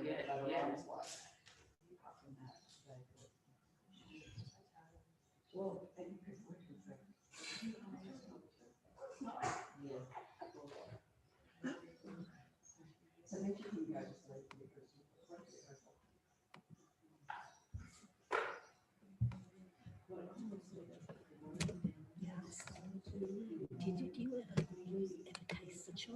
Do you ever taste the chai?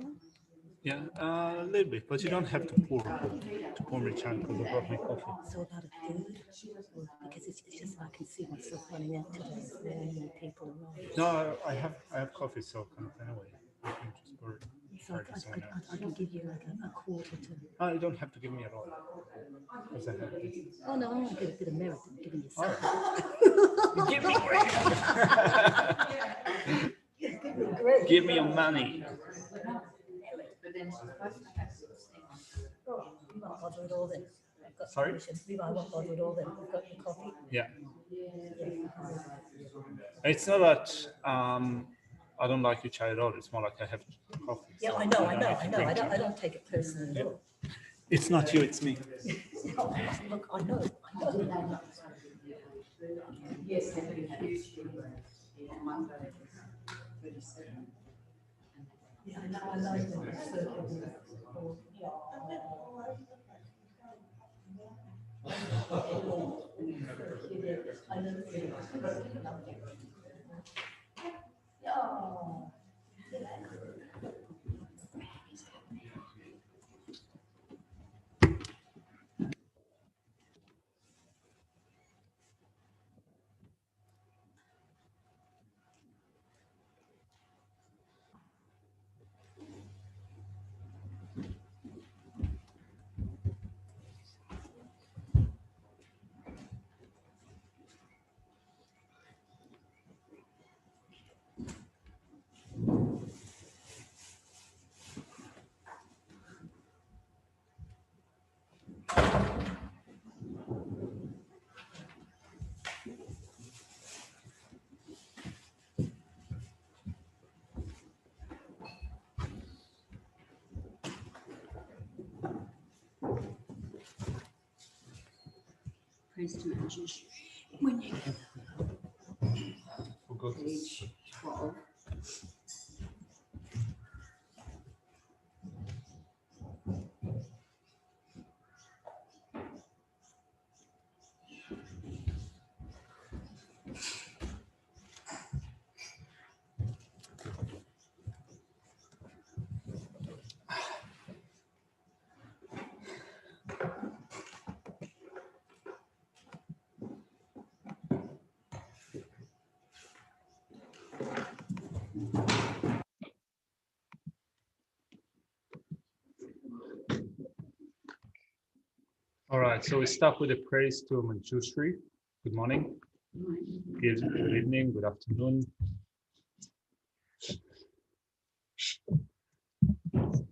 Yeah, a little bit, but you don't have to pour me chai because I brought my coffee. So about a third, because it's just I can see myself running out today. There's many people around. No, I have coffee, so kind of anyway. You can just pour it. So I can give you like a quarter to. Oh, you don't have to give me at all. Because I have this. Oh no, I want to get a bit of merit in giving you something. Oh. Give me great. Give me your money. Oh, we won't bother at all then. Sorry? We won't bother at all then. We've got your coffee. Yeah. It's not that I don't like your chai at all. It's more like I have coffee. Yeah, so I know. I don't take it personally at all. It's not you, it's me. No, look, I know. Yes, yeah, I like them. Praise to Geshe. When you get page 12. All right, so we start with a praise to Manjushri. Good morning. Good evening, good afternoon.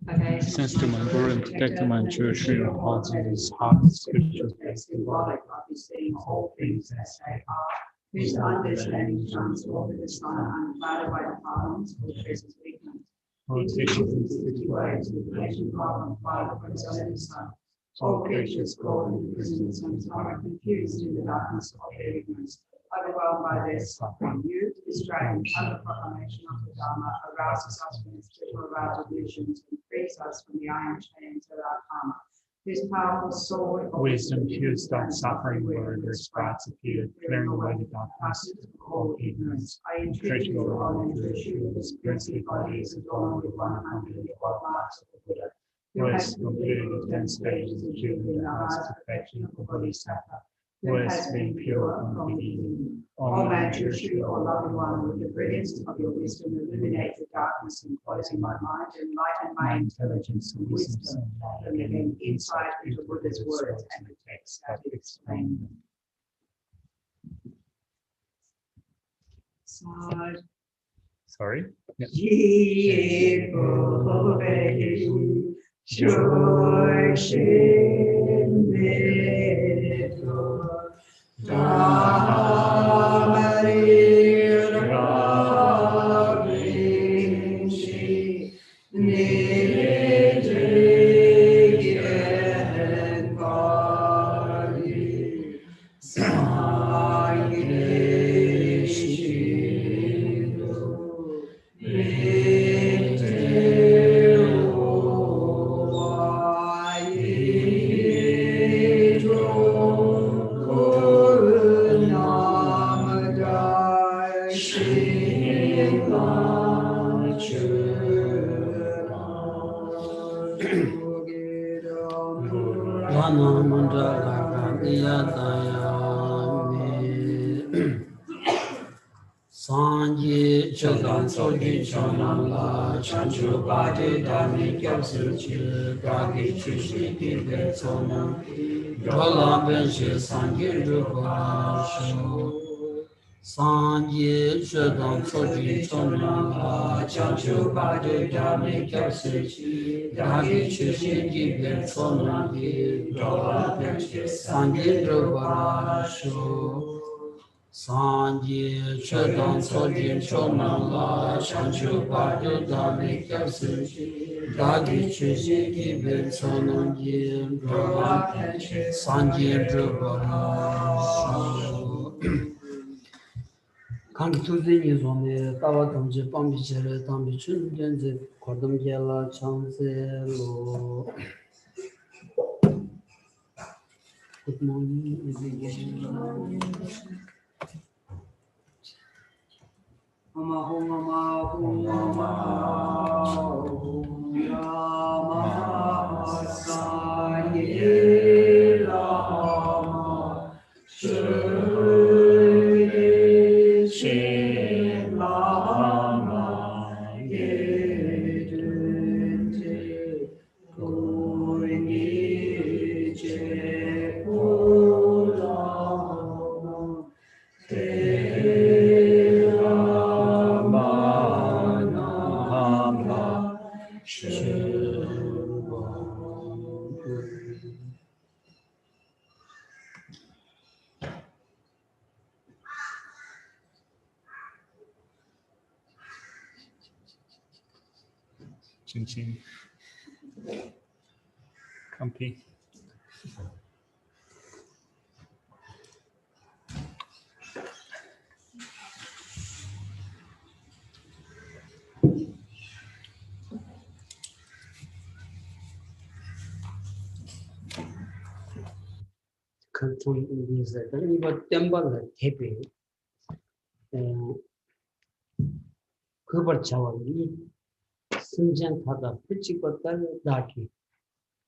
Okay. Since to my Guru and protector Manjushri and holds in his heart scriptures symbolic of his seeing all things as they are, whose understanding transformed the sun unclouded by the violence or treasures of ignorance. He teaches in 60 ways of creation, God, Father, Son, and Son. All creatures called into prison and samsara, confused in the darkness of their ignorance, overwhelmed by their suffering. You, this dragon, under proclamation of the Dharma, arouses us from the spiritual of delusions and frees us from the iron chains of our karma. Whose powerful sword of wisdom pierced that suffering wherever sparks appeared, clearing away the darkness of all ignorance. I entreat you, Lord, and to assure this princely body is adorned with 112 marks of the Buddha, who has completed the 10 stages of achieving the highest perfection of the Bodhisattva, who has been pure from beginning. O Manjushri, O loving one, with the brilliance of your wisdom, illuminate the darkness enclosing my mind, enlighten my intelligence and wisdom, and giving insight into Buddha's words and the texts that explain them. Sorry? Yeah. Sanji Chodan Soji Chonala Chanchu Badi Dami Gyapsi Chi Dagi Chushi Gibe Sonam Dola Benshi Sanji Rupa Shu Sanji Chodan Soji Chonala Chanchu Badi Dami Gyapsi Chi Dagi Chushi Gibe Sonam Dola Benshi Sanji Rupa Shu Sanji Chodan Soji Chonala Chanchu Badi Dami Gyapsi Dagi Chushi Gibe Sonam Dola Benshi Sanji Rupa Shu Kanki Tuzi Nizome Tawa Tamji Pambi Chere Tambi Chun Denze Kordam Gyala Chanze Lo Good morning, everyone. Homa Homa Ma Homa Ma Homa Ma Saye Lama She Lama Ye Dunte Kuni Je Ulama Te Lama Nama Sheva. Chin Chin. Kampi. Kanton Indizeden iba tembal tepe 그걸 자원이 승전하다 풀치고달 나기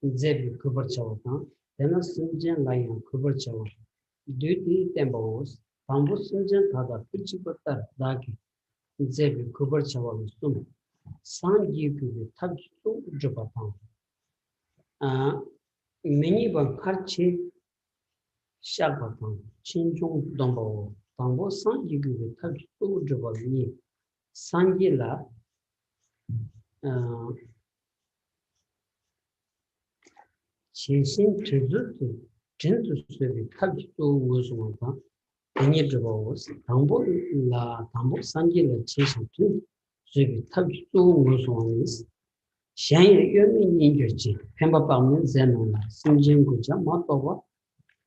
이제 그걸 자원다 내가 승전 라인 그걸 자원 뒤뒤 템보스 방부 승전하다 풀치고달 나기 이제 그걸 자원 좀 상기그 탑도 줘봐봐 매니번 같이 시작하던 친중 동보 방부 상기그 탑도 줘봐니 상기라 진신 주주도 진주스의 탑도 무슨가 아니 들어오스 당보라 당보 상기를 진신 주주의 탑도 무슨이스 샹의 연민인 거지 햄버방은 제노나 신진구자 맞도와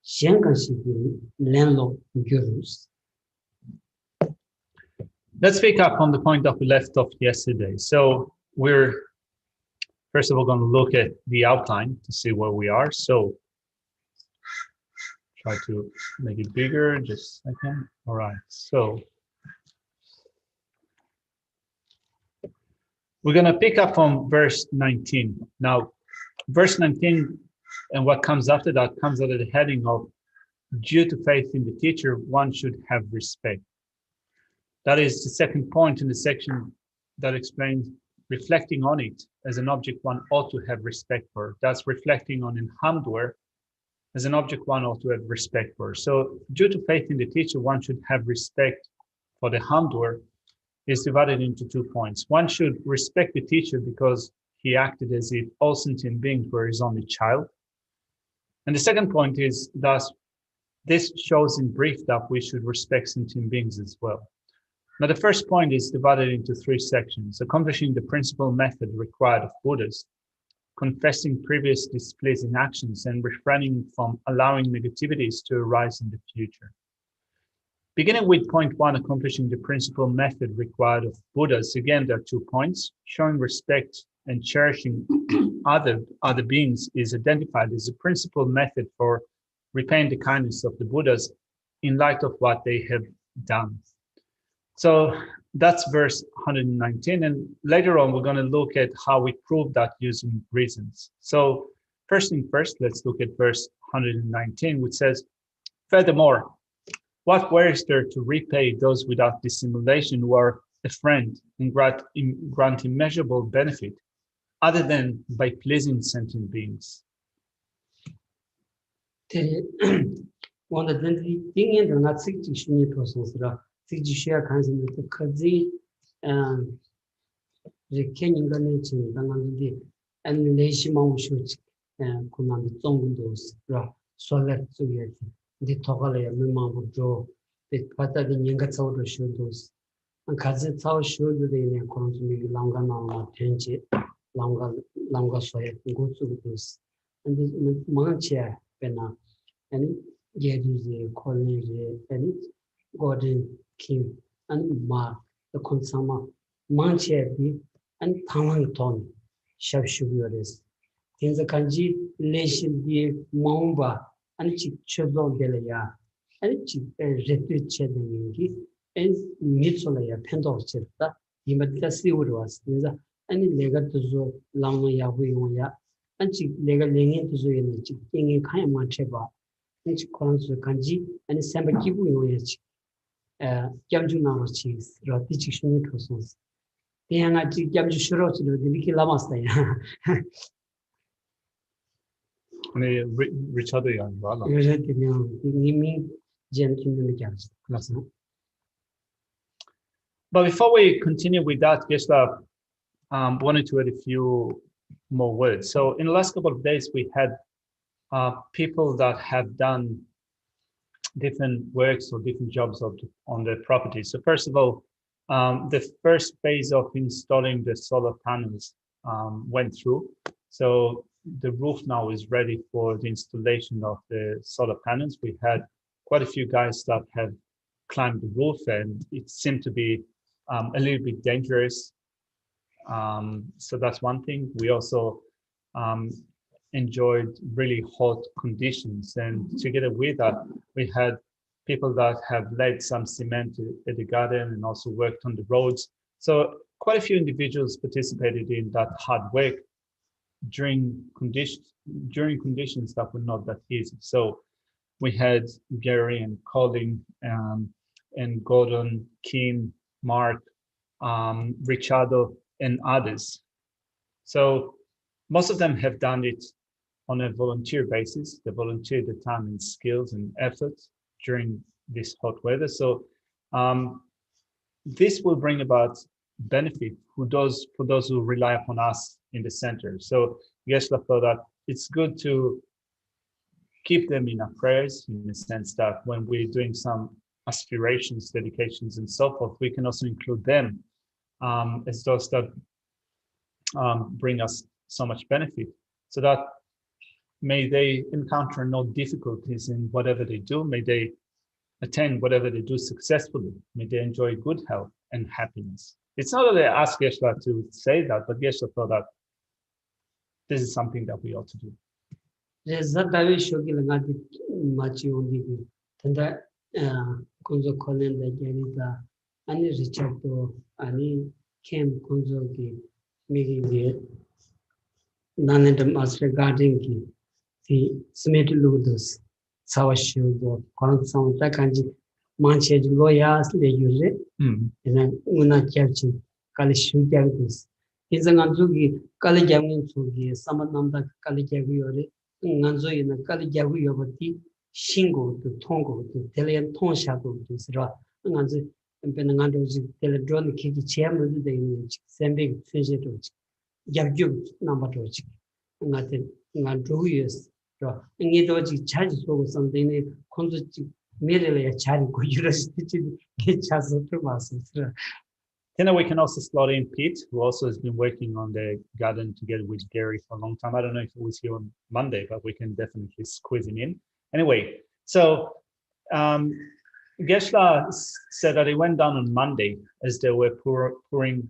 샹간시기 렌로 교루스. Let's pick up on the point that we left off yesterday. So we're first of all going to look at the outline to see where we are. So try to make it bigger, just a second. All right. So we're going to pick up from verse 19. Now, verse 19 and what comes after that comes under the heading of due to faith in the teacher, one should have respect. That is the second point in the section that explains reflecting on it as an object one ought to have respect for. That's reflecting on in Hamdware as an object one ought to have respect for. So due to faith in the teacher, one should have respect for the Hamdware is divided into 2 points. One should respect the teacher because he acted as if all sentient beings were his only child. And the second point is thus this shows in brief that we should respect sentient beings as well. Now, the first point is divided into 3 sections: accomplishing the principal method required of Buddhas, confessing previous displeasing actions, and refraining from allowing negativities to arise in the future. Beginning with point 1, accomplishing the principal method required of Buddhas, again, there are 2 points. Showing respect and cherishing other beings is identified as a principal method for repaying the kindness of the Buddhas in light of what they have done. So that's verse 119. And later on, we're going to look at how we prove that using reasons. So first thing first, let's look at verse 119, which says, furthermore, what were is there to repay those without dissimulation who are a friend and grant immeasurable benefit, other than by pleasing sentient beings? One of the thing in the not 60 shuni process, 60 share kinds of the Kazi and the Kenyan Ganachin, and the Nation shoot and command the Zondos, Solar to the Togale, Mimam Joe, the Pata the Yangats out of shoes. And Kazi Tao showed the in accordance with longer now, Tenchi, longer soil, go to this. And this Mancha, Pena, and Yedu, Colin, and Gordon King, and Mark, the consumer, Mancha, and Tawangton, Shabshuris. In the Kanji, Nation de Momba, and Children Delia, and Retu Chedingi, and Mitsolaya, Pendle Chetta, he might just see what was in the any lega to zo Lama Yahuya, and she lega linging to zo in the king in Kayama Cheba, which calls the Kanji, and Samba Kibu, Jamjuna cheese, Ratichishun persons. The Yanati Jamjushuro, the Wiki Lamasta. Richard Young, but before we continue with that, Geshe wanted to add a few more words. So in the last couple of days, we had people that have done different works or different jobs on the property. So first of all, the first phase of installing the solar panels went through. So the roof now is ready for the installation of the solar panels. We had quite a few guys that have climbed the roof, and it seemed to be a little bit dangerous. So that's one thing. We also enjoyed really hot conditions, and together with that, we had people that have laid some cement at the garden and also worked on the roads. So quite a few individuals participated in that hard work during conditions that were not that easy. So we had Gary and Colin and Gordon, Kim, Mark, Richardo, and others. So most of them have done it on a volunteer basis. They volunteered the time and skills and efforts during this hot weather. So this will bring about benefit for those who rely upon us in the center. So Geshe thought that it's good to keep them in our prayers, in the sense that when we're doing some aspirations, dedications, and so forth, we can also include them as those that bring us so much benefit, so that may they encounter no difficulties in whatever they do, may they attain whatever they do successfully, may they enjoy good health and happiness. It's not that I asked Geshe to say that, but Geshe thought that this is something that we ought to do. There's a very shocking much only Tanda Kunzo Colin, the Janita, and Richard, and Kim Kunzo, making it none of them as regarding the Smith Ludus, Sawa Shield, Koran Takanji, Manchej lawyers, they use it, and then Una Church, Kalishu Jagus. He's an Anzugi, Kalijamin Sugi, some number Kalijavi, Nanzo in a Kalijavi of a Shingo to Tongo to Telian Tonshago to Sra, and Penangando's Teledron Kiki Chairman, the sending Fidget, Yagu number to nothing, not 2 years. And it charges over something, merely a child could use get chance to us. Then we can also slot in Pete, who also has been working on the garden together with Gary for a long time. I don't know if it was here on Monday, but we can definitely squeeze him in. Anyway, so Geshe said that he went down on Monday as they were pouring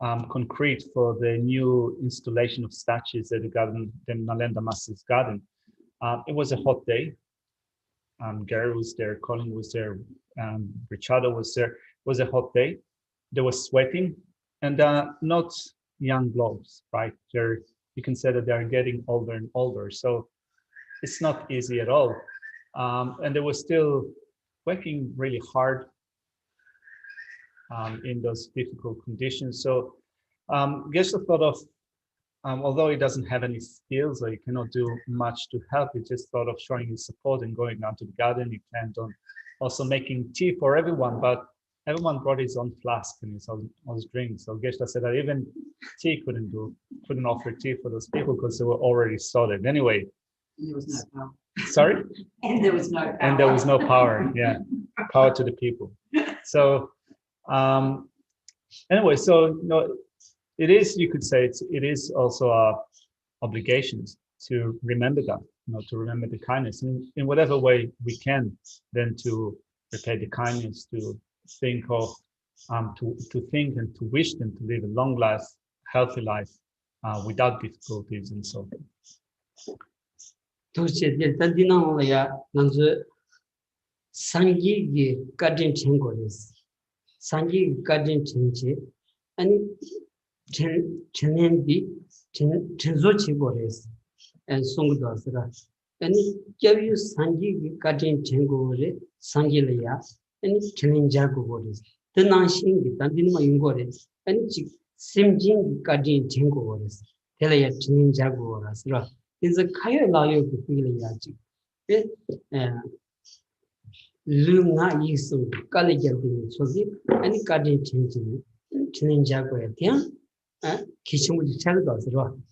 concrete for the new installation of statues at the garden, the Nalanda Master's garden. It was a hot day. Gary was there, Colin was there, Richardo was there. It was a hot day. they were sweating, and not young blobs, right? You can say that they are getting older and older. So it's not easy at all. And they were still working really hard in those difficult conditions. So Geshe thought of, although he doesn't have any skills or he cannot do much to help, he just thought of showing his support and going down to the garden. He planned on also making tea for everyone, but everyone brought his own flask and his own drink. So Geshe said that even tea couldn't offer tea for those people because they were already sorted. Anyway. And there was no power. Sorry? And there was no power. And there was no power, yeah. Power to the people. So anyway, so it is, you could say it is also our obligations to remember that, to remember the kindness in whatever way we can, then to repay the kindness, to think of, to think and to wish them to live a long life, healthy life, without difficulties and so on. 도시에 단디나오야 난저 상기기 가진 친구です. 상기 가진 친지 아니 전년비 전조 친구です. 에 송도스라 아니 겨유 상기기 가진 친구를 상기려야 아니 전년자고です. 드난신기 단디나마 인고です. 아니 지 심진 가진 친구です. 텔레야 전년자고라서 is a kaya layo to feel yaji. Luna yisu kalijabi sozi any garden changing jago at kitchen with the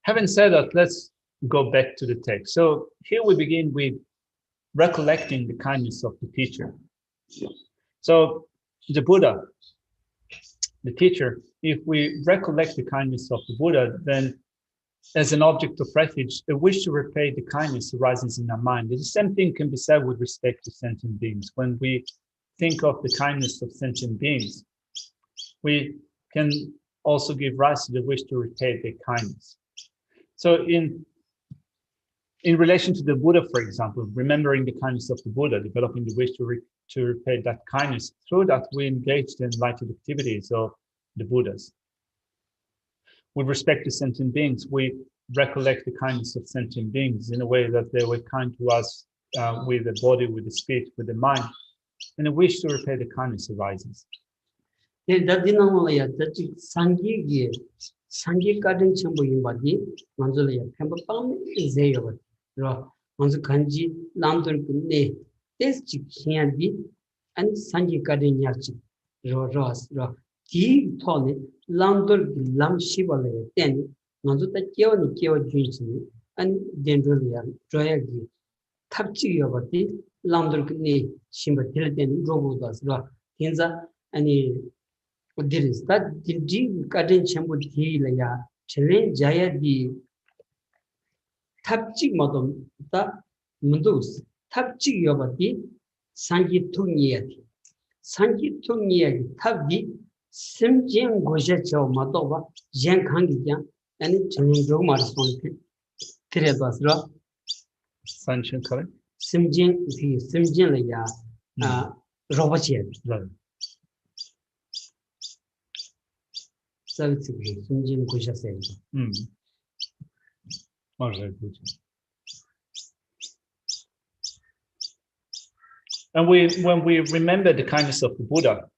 Having said that, let's go back to the text. So here we begin with recollecting the kindness of the teacher. So the Buddha, the teacher, if we recollect the kindness of the Buddha, then as an object of refuge, a wish to repay the kindness arises in our mind. The same thing can be said with respect to sentient beings. When we think of the kindness of sentient beings, we can also give rise to the wish to repay their kindness. So in relation to the Buddha, for example, remembering the kindness of the Buddha, developing the wish to repay that kindness, through that we engaged in enlightened activities of the Buddhas. With respect to sentient beings, we recollect the kindness of sentient beings in a way that they were kind to us with the body, with the speech, with the mind, and a wish to repay the kindness arises. 상기 가든 첨부인 바디 만들어야 템버빵 이제요. 로 먼저 간지 남들 근데 테스트 키야디 안 상기 가든 야지 로로스로 디 토네 남들 람시발레 텐 먼저 다 끼어니 끼어 주지 안 덴돌이야 조야기 탑지여 바디 남들 근데 심바 딜된 로보다스로 인자 아니 there is that the garden chamber hilaya chelen jaya di tapchi modom ta mundus tapchi yobati sangi tuniyati tabdi simjeng goje cho madoba jen khangi ya ani chelen jog mar sonti tiredasra Sanchen kare simjeng la ya robachi And when we remember the kindness of the Buddha,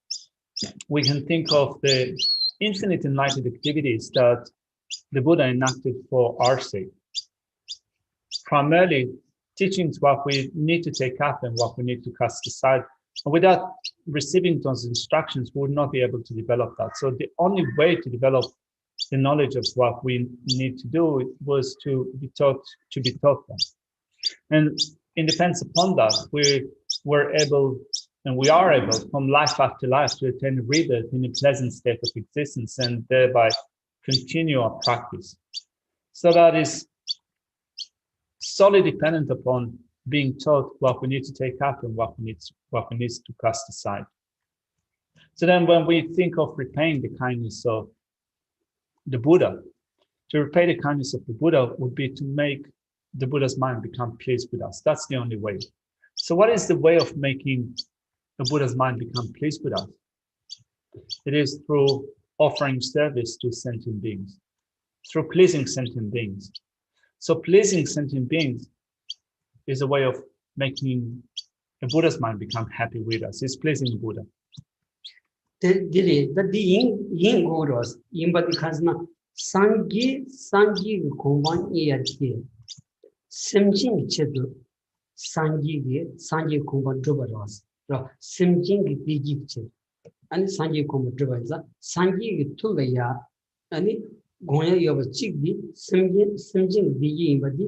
we can think of the infinite enlightened activities that the Buddha enacted for our sake. Primarily, teachings what we need to take up and what we need to cast aside. And without receiving those instructions, we would not be able to develop that. So the only way to develop the knowledge of what we need to do was to be taught them. And in defense upon that, we were able, and we are able, from life after life, to attain rebirth in a pleasant state of existence and thereby continue our practice. So that is solely dependent upon being taught what we need to take up and what we need to cast aside. So then when we think of repaying the kindness of the Buddha, to repay the kindness of the Buddha would be to make the Buddha's mind become pleased with us. That's the only way. So what is the way of making the Buddha's mind become pleased with us. It is through offering service to sentient beings, through pleasing sentient beings. So pleasing sentient beings is a way of making the Buddha's mind become happy with us. It's pleasing the Buddha. yin goros imbadi khazna sangi komban iyati simjing chedu sangi komban drobaros ro simjing digi che ani sangi komban drobaza sangi tulaya ani goya yoba chigdi simjing digi imbadi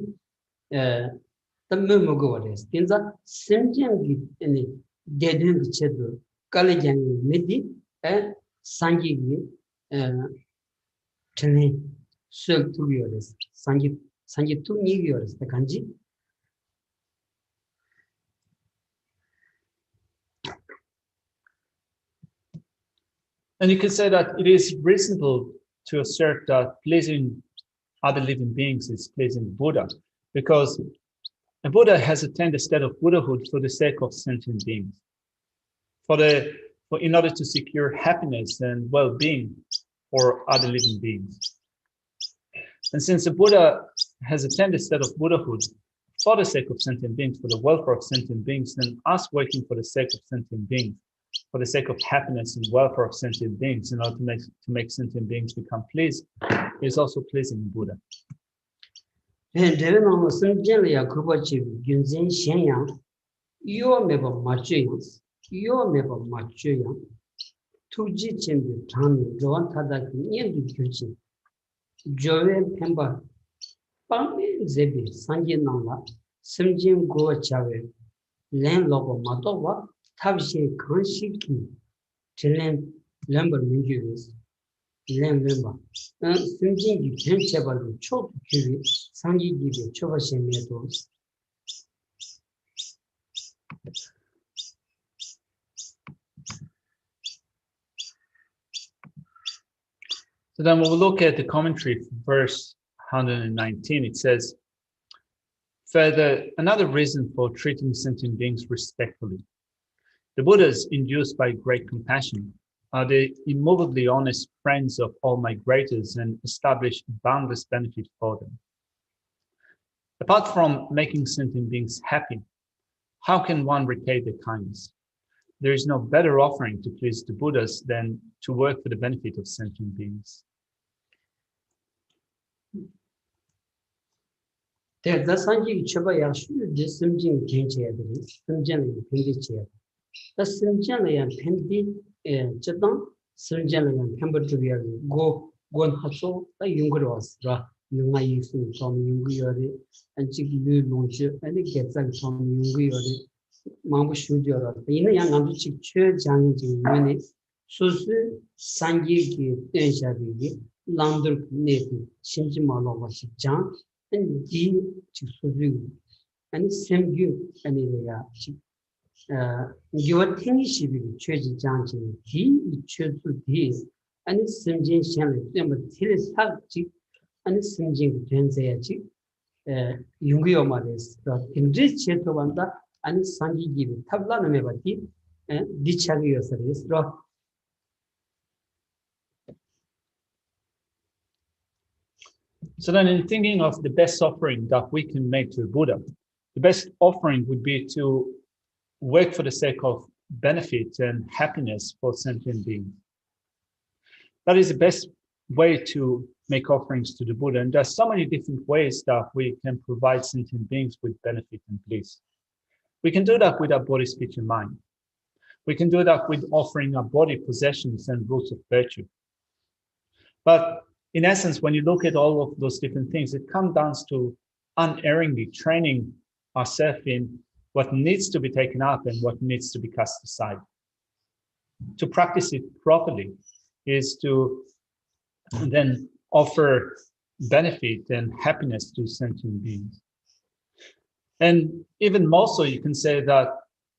tamme mogores tinza simjing ani dedun chedu kalajan medi sangi tene sel tuliores sangi tu nigiores the kanji. And you can say that it is reasonable to assert that pleasing other living beings is pleasing Buddha, because a Buddha has attained a state of Buddhahood for the sake of sentient beings, in order to secure happiness and well-being for other living beings. And since the Buddha has attained a state of Buddhahood for the sake of sentient beings, for the welfare of sentient beings, then us working for the sake of sentient beings, for the sake of happiness and welfare of sentient beings, in order to make sentient beings become pleased, is also pleasing Buddha. And then on the Kubachi, Gunzen Shenyang, you are never much. Yo meba machuya tuji chembi tani joan tada nyendi gyuchi jowe pemba pame zebi sanji nangla simjim goa chawe len logo matowa tabshe kanshiki tilen lembar mingyuris len lemba simjim gi pen chebalu chok kiwi sanji gibi choba shemedo. So then when we look at the commentary for verse 119, it says, further, another reason for treating sentient beings respectfully. The Buddhas, induced by great compassion, are the immovably honest friends of all migrators and establish boundless benefit for them. Apart from making sentient beings happy, how can one repay their kindness? There is no better offering to please the Buddhas than to work for the benefit of sentient beings. The Sanji Chabayashi, the Simjin Kenchi, Simjan Pendichi. The Simjan and Pendi Jatan, Simjan and Pembertria go Gon Hasso, a younger was Yuma Yusu from Yungiori and Chiki Launch and it gets like from Yungiori. Mambu Shudio, the young Ambichi Church and minutes, Susu Sanji Tenshabi, Lander Nati, Shinjimalo was Jan, and D to Suzu, and Semgu, and your Tinishibi, Church Janji, D, Church to this, and Simjin Shannon, number Tilis Hachi, and Simjin Tenzachi, Yungio Maris, in this Chetovanda. And Sanji give tabla namebati dichagi service ro. So then in thinking of the best offering that we can make to the Buddha, the best offering would be to work for the sake of benefit and happiness for sentient beings. That is the best way to make offerings to the Buddha. And there's so many different ways that we can provide sentient beings with benefit and bliss. We can do that with our body, speech, and mind. We can do that with offering our body possessions and roots of virtue. But in essence, when you look at all of those different things, it comes down to unerringly training ourselves in what needs to be taken up and what needs to be cast aside. To practice it properly is to then offer benefit and happiness to sentient beings. And even more so, you can say that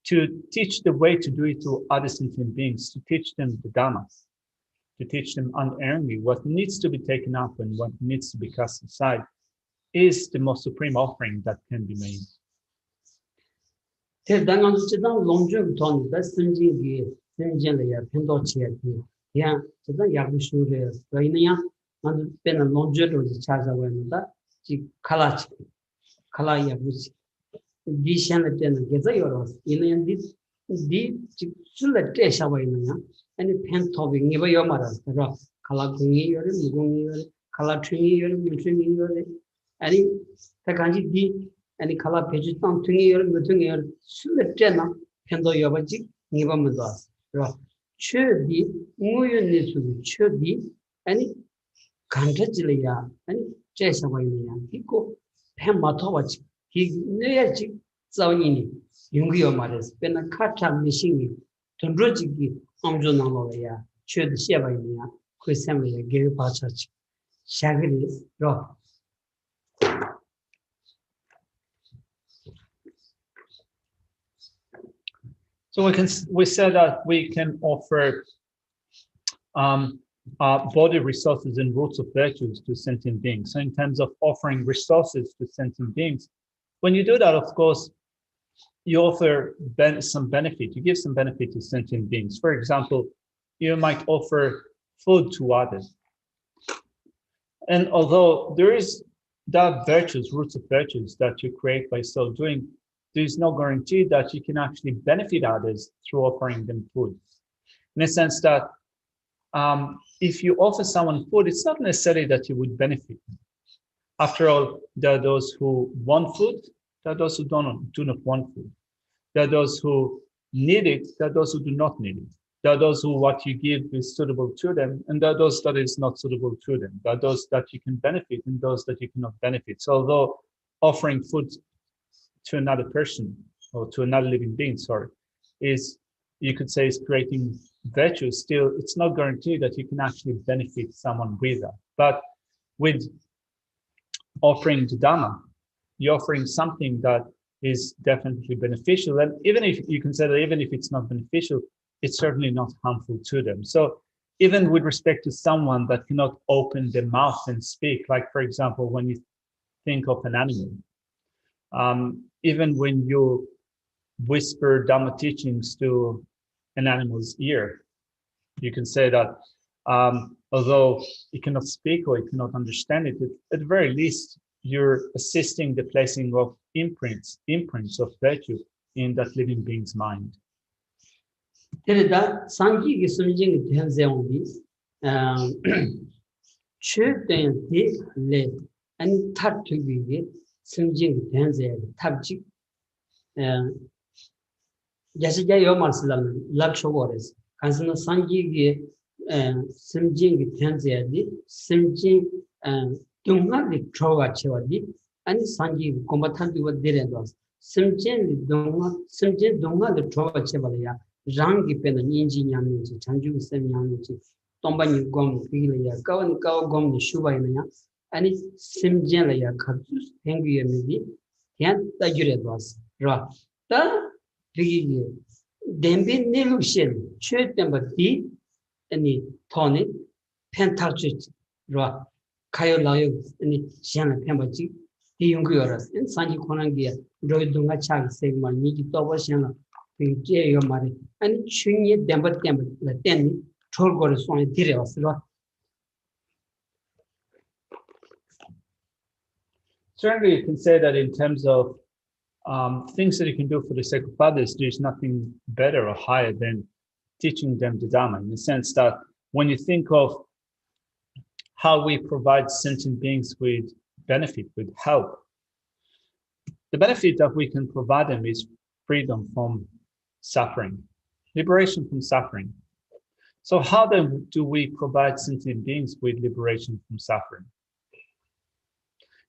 to teach the way to do it to other sentient beings, to teach them the Dhamma, to teach them unerringly what needs to be taken up and what needs to be cast aside, is the most supreme offering that can be made. 대단한 지당 롱중 돈다 심진기 심진이야 편도치야기 야 지당 야구슈레 저희는야 만 배는 롱주로 찾아왔는다 지 칼라치 칼라야 무지 디션의 때는 계속요 이는 디 술래 때샤와 있느냐 아니 펜토비 니버 요마라서 칼라궁이 요리 무궁이 요리 칼라트윙이 요리 무트윙이 요리 아니 다간지 디 아니 칼라 페이지 땅 퉁이 요리 무퉁이 요리 술래 때나 펜도 요바지 니버면도 그러 최디 무윤니 수 최디 아니 간다질이야 아니 제샤와 있느냐 이거 펜 맡아와지 이 내야지 자원이니 용기요 말해서 배는 카타 미싱이 돈로지기 엄조나로야 최대 시야바이냐 그 셈을 게 바차지 샤그리 로 So we said that we can offer body resources and roots of virtues to sentient beings. So in terms of offering resources to sentient beings, when you do that, of course, you offer some benefit. You give some benefit to sentient beings. For example, you might offer food to others. And although there are virtues, roots of virtues that you create by so doing, there is no guarantee that you can actually benefit others through offering them food. In a sense that if you offer someone food, it's not necessarily that you would benefit. After all, there are those who want food, there are those who do not want food. There are those who need it, there are those who do not need it. There are those who what you give is suitable to them, and there are those that is not suitable to them. There are those that you can benefit and those that you cannot benefit. So although offering food to another person or to another living being, is, you could say, is creating virtue, still it's not guaranteed that you can actually benefit someone with that. But with offering the Dhamma, you're offering something that is definitely beneficial. And even if you consider, even if it's not beneficial, it's certainly not harmful to them. So even with respect to someone that cannot open their mouth and speak, like for example, when you think of an animal, even when you whisper Dhamma teachings to an animal's ear, you can say that although it cannot speak or it cannot understand it, at the very least, you're assisting the placing of imprints of virtue in that living being's mind. 그러다 상기기 숨진 대한세원이 최대한이 레 아니 탑투기기 숨진 대한세 탑직 야시자 요마슬람 랍쇼고레스 간스나 상기기 숨진 대한세디 숨진 동아리 tro가 채워디 아니 상기 공부탄디고 데레도 숨진 동아리 tro가 채버려야 rangi pena nyinji nyamni chanju sem nyamni tombani gom pigile kawan kaw gom ni shubai na ani simjen la ya khatu hengu yemidi yan ta jure dos ra ta digi dembe nelu shen chwe temba di ani thone pen tarchu ra kayo layo ani shen pemba ji di yungu yora en sanji khonangi ro dunga chag se ma ni ki toba shen yo mari and chunye demba la ten troll go so dire wasro. Certainly, you can say that in terms of things that you can do for the sake of others, there's nothing better or higher than teaching them the Dhamma, in the sense that when you think of how we provide sentient beings with benefit, with help, the benefit that we can provide them is freedom from suffering, liberation from suffering. So how then do we provide sentient beings with liberation from suffering?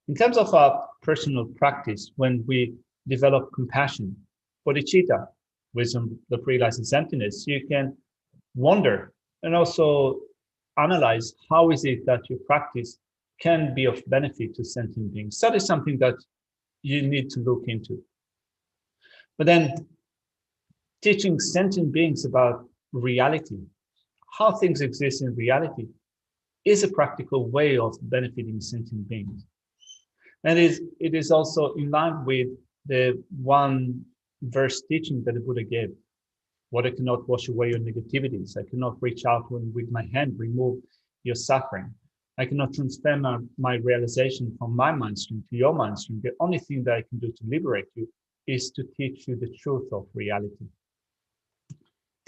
In terms of our personal practice, when we develop compassion, bodhicitta, wisdom that realizes emptiness, you can wonder and also analyze how is it that your practice can be of benefit to sentient beings. That is something that you need to look into. But then teaching sentient beings about reality, how things exist in reality, is a practical way of benefiting sentient beings. And it is also in line with the one verse teaching that the Buddha gave. Water cannot wash away your negativities. I cannot reach out and with my hand remove your suffering. I cannot transfer my realization from my mind stream to your mind stream. The only thing that I can do to liberate you is to teach you the truth of reality.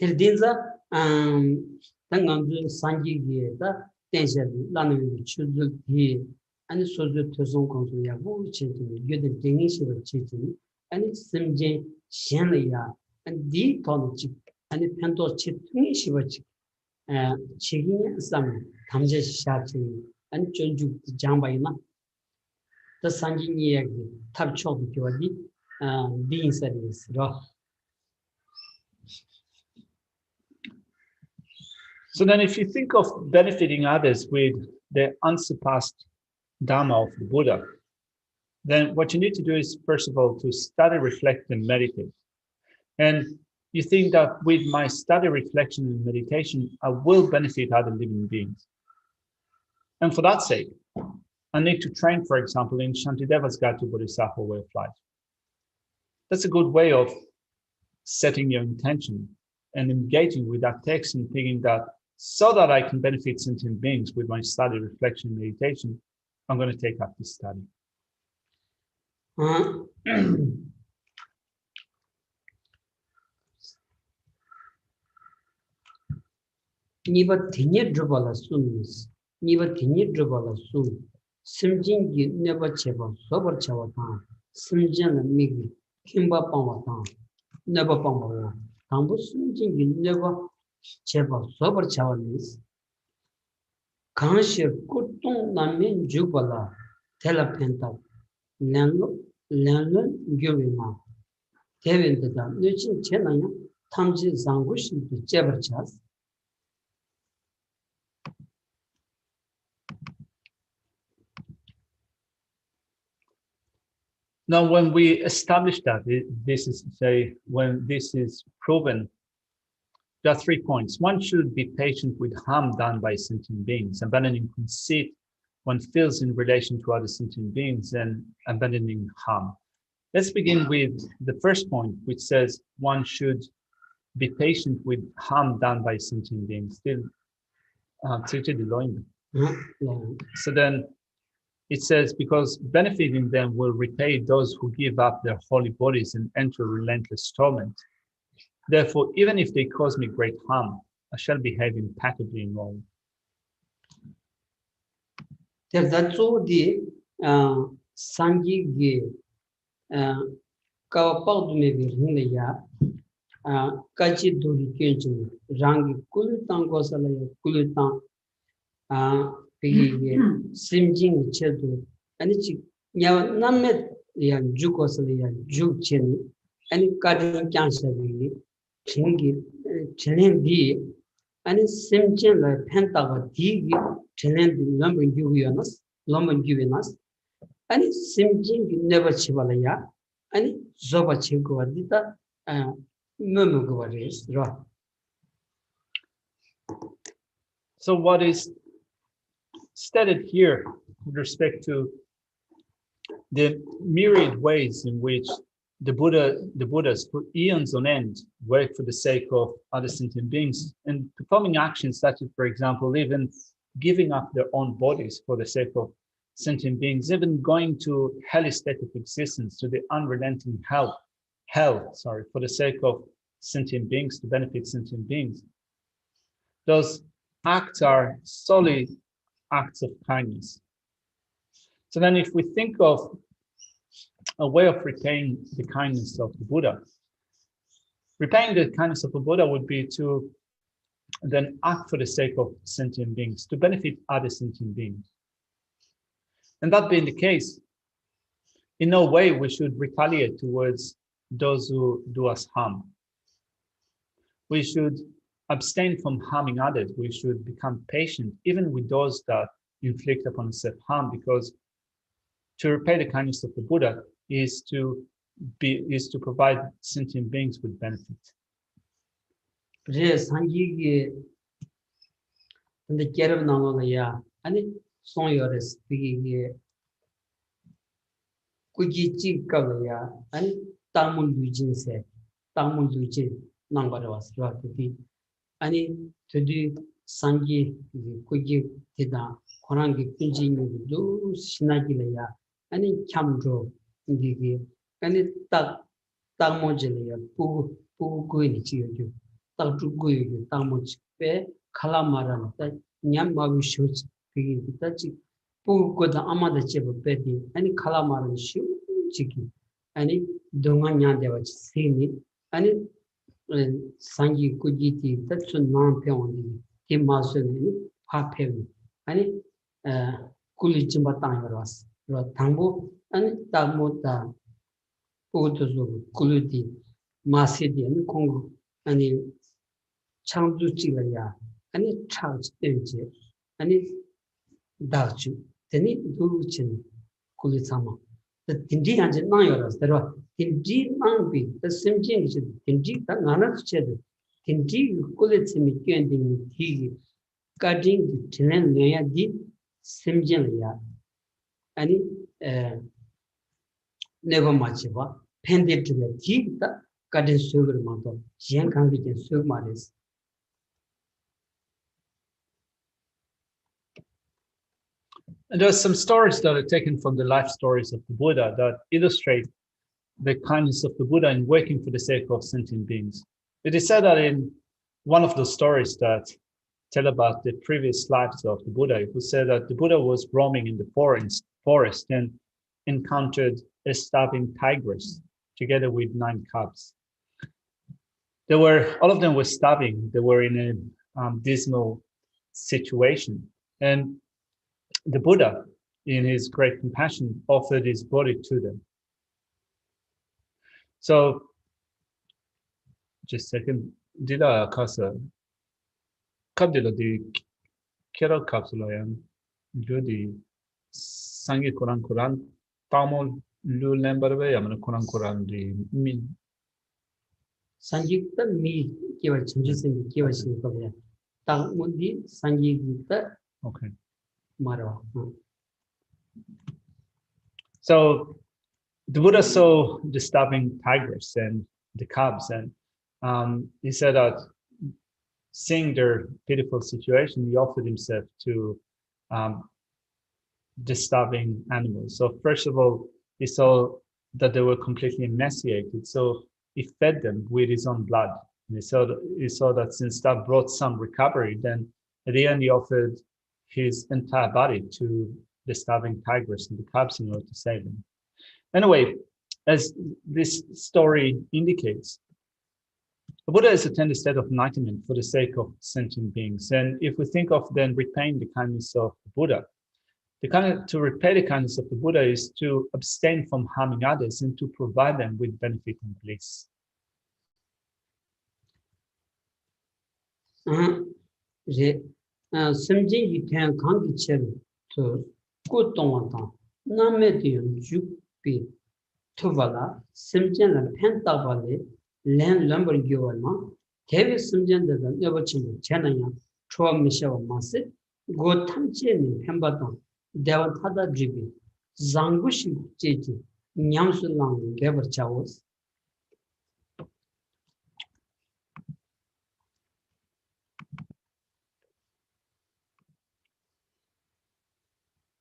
Tildinza, Tangandu Sanji, Tenser, Lanu, Children, he, and Soju Tozon Consuya, which is good and Danish of cheating, and it's Simjay, Shania, and D. Tonchip, and the Pento Chitney Shivach, Chigging some Tamja Shachi, and Junju Jambaina. The Sanji Tab Chop Jodi, being said is rough. So then if you think of benefiting others with the unsurpassed Dharma of the Buddha, then what you need to do is, first of all, to study, reflect, and meditate. And you think that with my study, reflection, and meditation, I will benefit other living beings. And for that sake, I need to train, for example, in Shantideva's Guide to Bodhisattva Way of Life. That's a good way of setting your intention and engaging with that text and thinking that so that I can benefit sentient beings with my study, reflection, meditation, I'm going to take up this study. Niba Tinye Drubala Sunis, Niba Tinye Drubala Sun, Simjin never cheba, sober chawatan, Simjan and Migi, Kimba Pamatan, never Pamawa, Tambu Simjin never cheba, sober chawanis, Kanshir Kutung Namin Jubala, Telapenta, Lanlo, Gurina, Tevin the Nuchin Chenaya, Tamji Zangush to Jeberchas. Now, when we establish that, this is to say, when this is proven, there are 3 points. One should be patient with harm done by sentient beings, abandoning conceit one feels in relation to other sentient beings and abandoning harm. Let's begin with the first point, which says one should be patient with harm done by sentient beings. So then it says, because benefiting them will repay those who give up their holy bodies and enter relentless torment. Therefore, even if they cause me great harm, I shall behave impeccably in all. That's all the Sangi Kawapaldumevi Hinaya, Kachi Duri Kenju, Rangi Kulutan Gosala, Kulutan, Simjing Chedu, and it's Namet Yan Jukosala, Juk Cheni, and Kadin Cancer, Chingi, Chenin D, and it's Simjin like Pentaga D, Chenin number Guvianas, Lomban Guvianas, and it's Simjing never Chivalaya, and Zoba Chiguadita, Mumuguaris, Ra. So what is stated here with respect to the myriad ways in which the Buddhas for eons on end work for the sake of other sentient beings and performing actions such as, for example, even giving up their own bodies for the sake of sentient beings, even going to hellish state of existence, to the unrelenting hell, for the sake of sentient beings, to benefit sentient beings. Those acts are solely acts of kindness. So then if we think of a way of repaying the kindness of the Buddha, repaying the kindness of the Buddha would be to then act for the sake of sentient beings, to benefit other sentient beings. And that being the case, in no way we should retaliate towards those who do us harm. We should abstain from harming others. We should become patient, even with those that inflict upon us harm, because to repay the kindness of the Buddha is to provide sentient beings with benefit. Yes, Hangi and the Kerab Nangolaya, and it song your speaking here. Kuji Chikavaya, and 땅문 유진세 땅문 유진 남바로 왔어. 아니 저기 상기 고기 되다 고난기 군진도 신나기래야 아니 참조 이게 아니 딱 땅모지래야 부고이 지어줘 딱 죽고이 땅모지 빼 칼라마라는 냠마비 쇼치 그게 있다지 부고다 아마다 제법 빼디 아니 칼라마라는 쇼치기 아니 동안냐대와 세니 아니 상기 고기티 뜻은 남편이 김마스니 파페니 아니 꿀리침바 땅으로 왔어. 그리고 당고 아니 다모다 보도서 꿀리 마세디는 공부 아니 창조지가야 아니 차지된지 아니 다주 되니 누르친 꿀리 삼아 딘디 한지 나요라서 들어 딘디 망비 더 심진이 딘디 다 나나 쳐도 딘디 꿀리침이 견디니 티 가딩 트렌 뇌야디 심진이야 아니 never much 봐 팬데트가 티다 가든 속을 만도 지행강비된 속 말이스 And there are some stories that are taken from the life stories of the Buddha that illustrate the kindness of the Buddha in working for the sake of sentient beings. It is said that in one of the stories that tell about the previous lives of the Buddha, it was said that the Buddha was roaming in the forest and encountered a starving tigress together with 9 cubs. All of them were starving. They were in a dismal situation. And the Buddha, in his great compassion, offered his body to them. So, just a second. Dila kasa kabdila di kera kapsula yan di sangi Quran tamol lu lembarbe yamana Quran di min sanjikta mi keval chinjusen keval shinkoya tangmundi sanjikta okay maro. So the Buddha saw the starving tigers and the cubs, and he said that seeing their pitiful situation, he offered himself to the starving animals. So first of all, he saw that they were completely emaciated, so he fed them with his own blood. And he saw that since that brought some recovery, then at the end he offered his entire body to the starving tigers and the cubs in order to save them. Anyway, as this story indicates, the Buddha has attained a state of enlightenment for the sake of sentient beings. And if we think of then repaying the kindness of the Buddha, to repay the kindness of the Buddha is to abstain from harming others and to provide them with benefit and bliss. Simjin yitan kangi cheru to ku tongwantang namme diyon jukpi tuvala simjin la pentabale len lambar gyuwarma tewe simjin daga nyobachimu chenaya chua mishawa masi go tamche ni penbatang dewa tada dribi zangushi jeji nyamsu lang gebar chawos.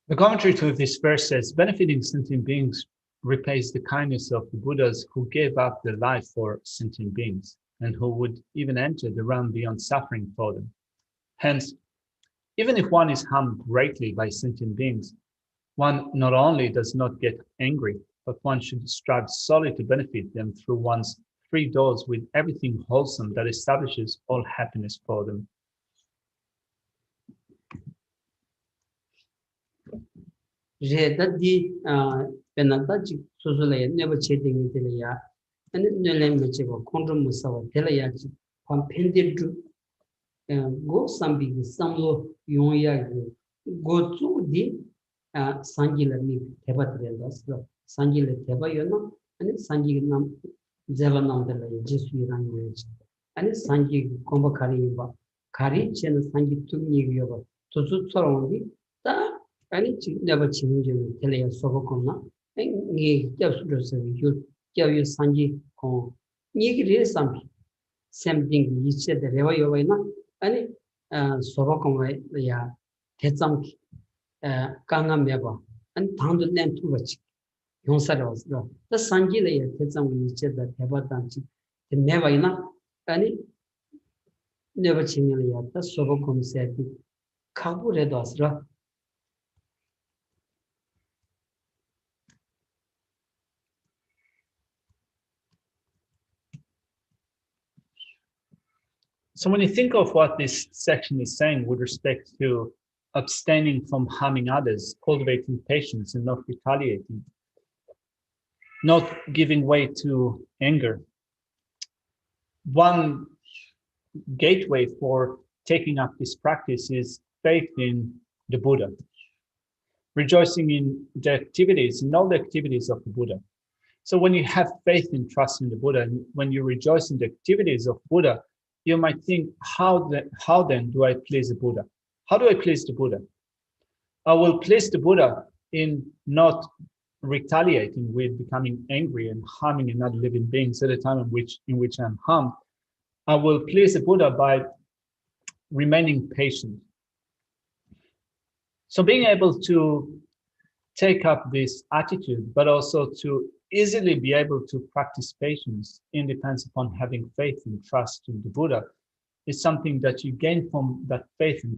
The commentary to this verse says, benefiting sentient beings repays the kindness of the Buddhas who gave up their life for sentient beings and who would even enter the realm beyond suffering for them. Hence, even if one is harmed greatly by sentient beings, one not only does not get angry, but one should strive solely to benefit them through one's 3 doors with everything wholesome that establishes all happiness for them. Redadi penataji susule never cheating in and no language of condom musawa telayaji from pended go some big some low yonya go to the Sangila me tebatrellas Sangila tebayona and Sangil Zevanam de Jesu language and Sangi Komba Kariba Kari Chen Sangi to Niviova to Tsultrim and it never changed in Telia Sovokona and he just you 껴요 산지 고 얘기를 삼비 샘딩 이체데 레와요와이나 아니 소바공와야 대점 강한 매바 안 당도 낸 투버치 용사로서 더 산지에 대점 이체데 대바단지 매바이나 아니 never chinglia the sobo concept kabure dosra So when you think of what this section is saying with respect to abstaining from harming others, cultivating patience and not retaliating, not giving way to anger, one gateway for taking up this practice is faith in the Buddha, rejoicing in the activities, in all the activities of the Buddha. So when you have faith and trust in the Buddha, and when you rejoice in the activities of Buddha, you might think, how then do I please the Buddha? How do I please the Buddha? I will please the Buddha in not retaliating with becoming angry and harming another living beings at a time in which I'm harmed. I will please the Buddha by remaining patient. So being able to take up this attitude, but also to easily be able to practice patience in depends upon having faith and trust in the Buddha, is something that you gain from that faith and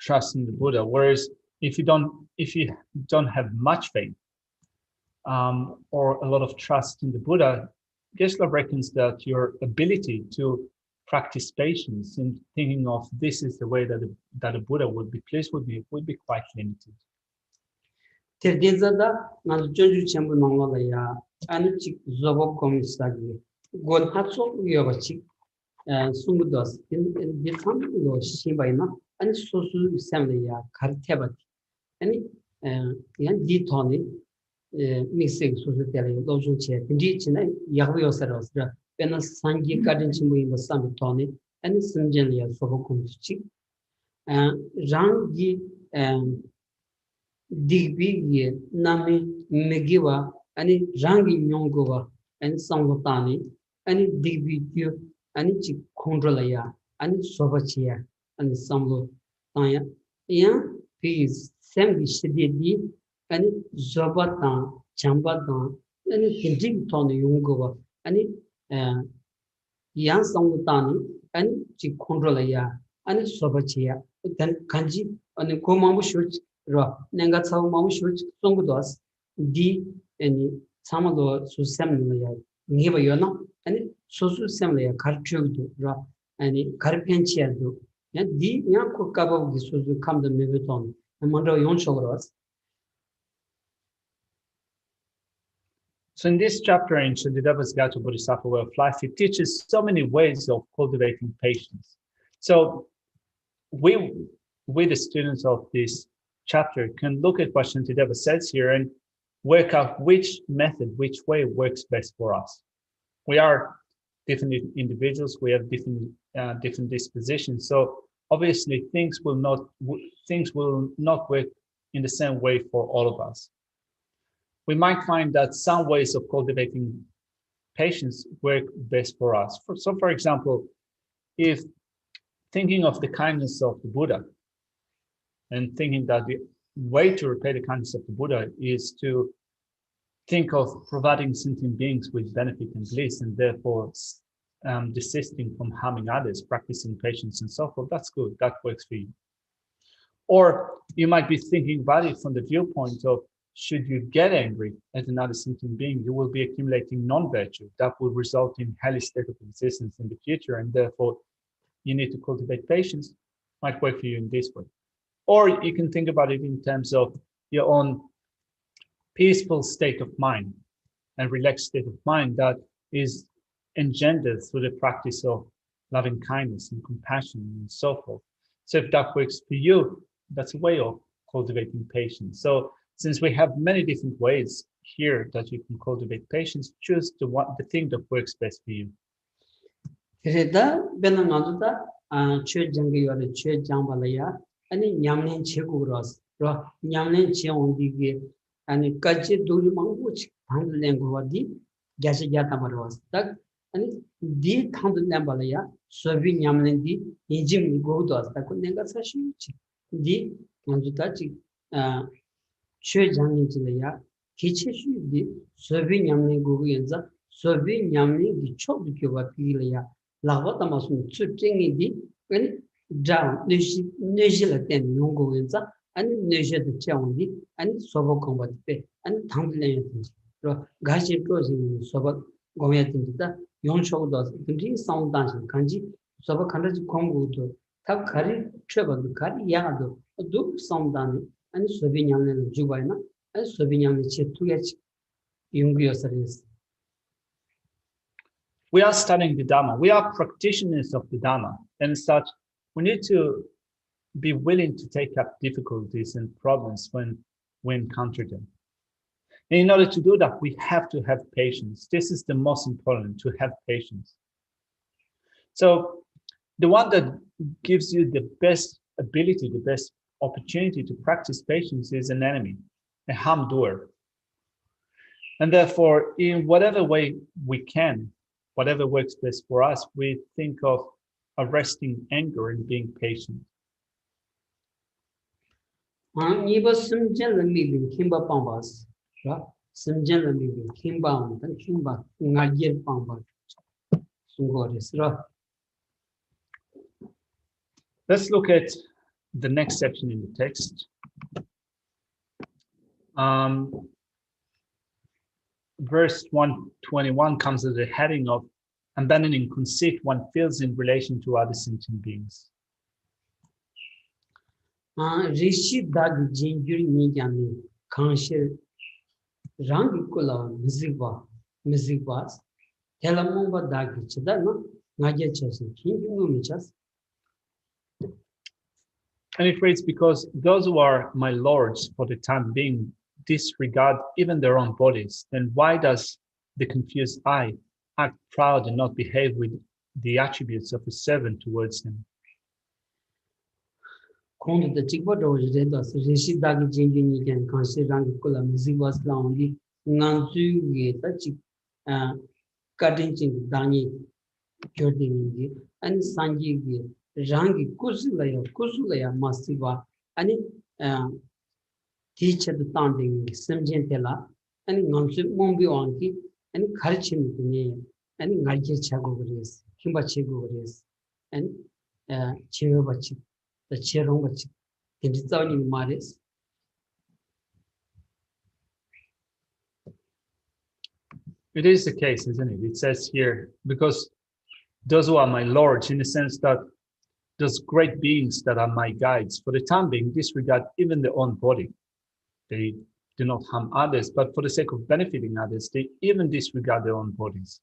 trust in the Buddha. Whereas if you don't have much faith or a lot of trust in the Buddha, Geshe reckons that your ability to practice patience in thinking of this is the way that a Buddha would be pleased with me would be quite limited. terjezada na joju chembu nongla ya anuchi zobo komisagi gon hatso yobachi sumudos in different lo shibaina and sosu assembly ya kartebati ani yan di toni mixing sosu tele loju che di china yagyo sarosra pena sangi garden chimbu in the summit toni and simjen ya zobo komischi rangi digbi nami megiwa ani rangi nyongwa and samvotani ani digbi tiu ani chi controlaya ani sobachia ani samlo tanya ya peace sem shididi ani zobata chambata ani kinjing ton yongwa ani ya samvotani ani chi controlaya ani sobachia then kanji ani komambu shuch ro nenga tsau mamu shuch songdos di ani samalo susemya ngiba yona ani sosu semya karchugdu ro ani karpenchiado ya di nya ko kabo gi sosu kamda mebeton amando yonchogros. So in this chapter in Shantidevas Gato Bodhisattva Way of Life, it teaches so many ways of cultivating patience. So we the students of this chapter can look at what Shantideva says here and work out which method, which way works best for us. We are different individuals, we have different dispositions, so obviously things will not work in the same way for all of us. We might find that some ways of cultivating patience work best for us. So for example, if thinking of the kindness of the Buddha and thinking that the way to repay the kindness of the Buddha is to think of providing sentient beings with benefit and bliss, and therefore desisting from harming others, practicing patience and so forth, that's good, that works for you. Or you might be thinking about it from the viewpoint of, should you get angry at another sentient being, you will be accumulating non-virtue. That will result in hellish state of existence in the future, and therefore you need to cultivate patience, might work for you in this way. Or you can think about it in terms of your own peaceful state of mind and relaxed state of mind that is engendered through the practice of loving kindness and compassion and so forth. So if that works for you, that's a way of cultivating patience. So since we have many different ways here that you can cultivate patience, choose the thing that works best for you. 아니 냠낸 체고로스 로 냠낸 체온디게 아니 까지 도리 망고 방들낸 거디 Geshe Yatamaros. And the Tandu Nambalaya, Sobi Yamlendi, Nijim Godos, the Kunanga Sashi, the Manjutachi, Chue Janginjilaya, Kichi, the Sobi Yamling Guyenza, Sobi Yamling, the Chobukiwa Pilia, Lavatamas, Tsultrim, when down, Nijila then Nungoenza, and Nijil the Chaundi, and Sobo Combat Bay, and Tangulan. Gashi goes in Soba Goyatinta, Yon Show does, the sound dancing kanji, Soba Kandaji Kongo to Takari, Trevor, the Kari Yado, do sound dancing, and Sovinyan and Jubaina, and Sovinyan Chetuach Yungiosaris. We are studying the Dharma. We are practitioners of the Dharma. And as such, we need to be willing to take up difficulties and problems when we encounter them. And in order to do that, we have to have patience. This is the most important, to have patience. So the one that gives you the best ability, the best opportunity to practice patience is an enemy, a harm doer. And therefore, in whatever way we can, whatever works best for us, we think of arresting anger and being patient. Let's look at the next section in the text. Verse 121 comes as a heading of abandoning conceit one feels in relation to other sentient beings. Rishi Dag Jinjuri Nijami, Kanshir Rangikula, Mizibas, Telamumba Dagi Chadama, Najachas, King Mumichas. And it reads, because those who are my lords for the time being disregard even their own bodies, then why does the confused I act proud and not behave with the attributes of a servant towards them? Kond the Chibodo Redos, Rishi Dagi Jinjuni can consider Rangikula, Mizibas Longi, Nanzu, Kadinching Dani, Kyotingi, and Sanji. Rangi Kusulaya Masiva, and teacher the Tanding, Simjentella, and Nansu Mumbiwanki, and Karchim, and Naja Chagoris, Kimbachigoris, and Chirobachi, the Chirobachi, in the Tony Maris. It is the case, isn't it? It says here, because those who are my lords, in the sense that those great beings that are my guides, for the time being, disregard even their own body. They do not harm others, but for the sake of benefiting others, they even disregard their own bodies.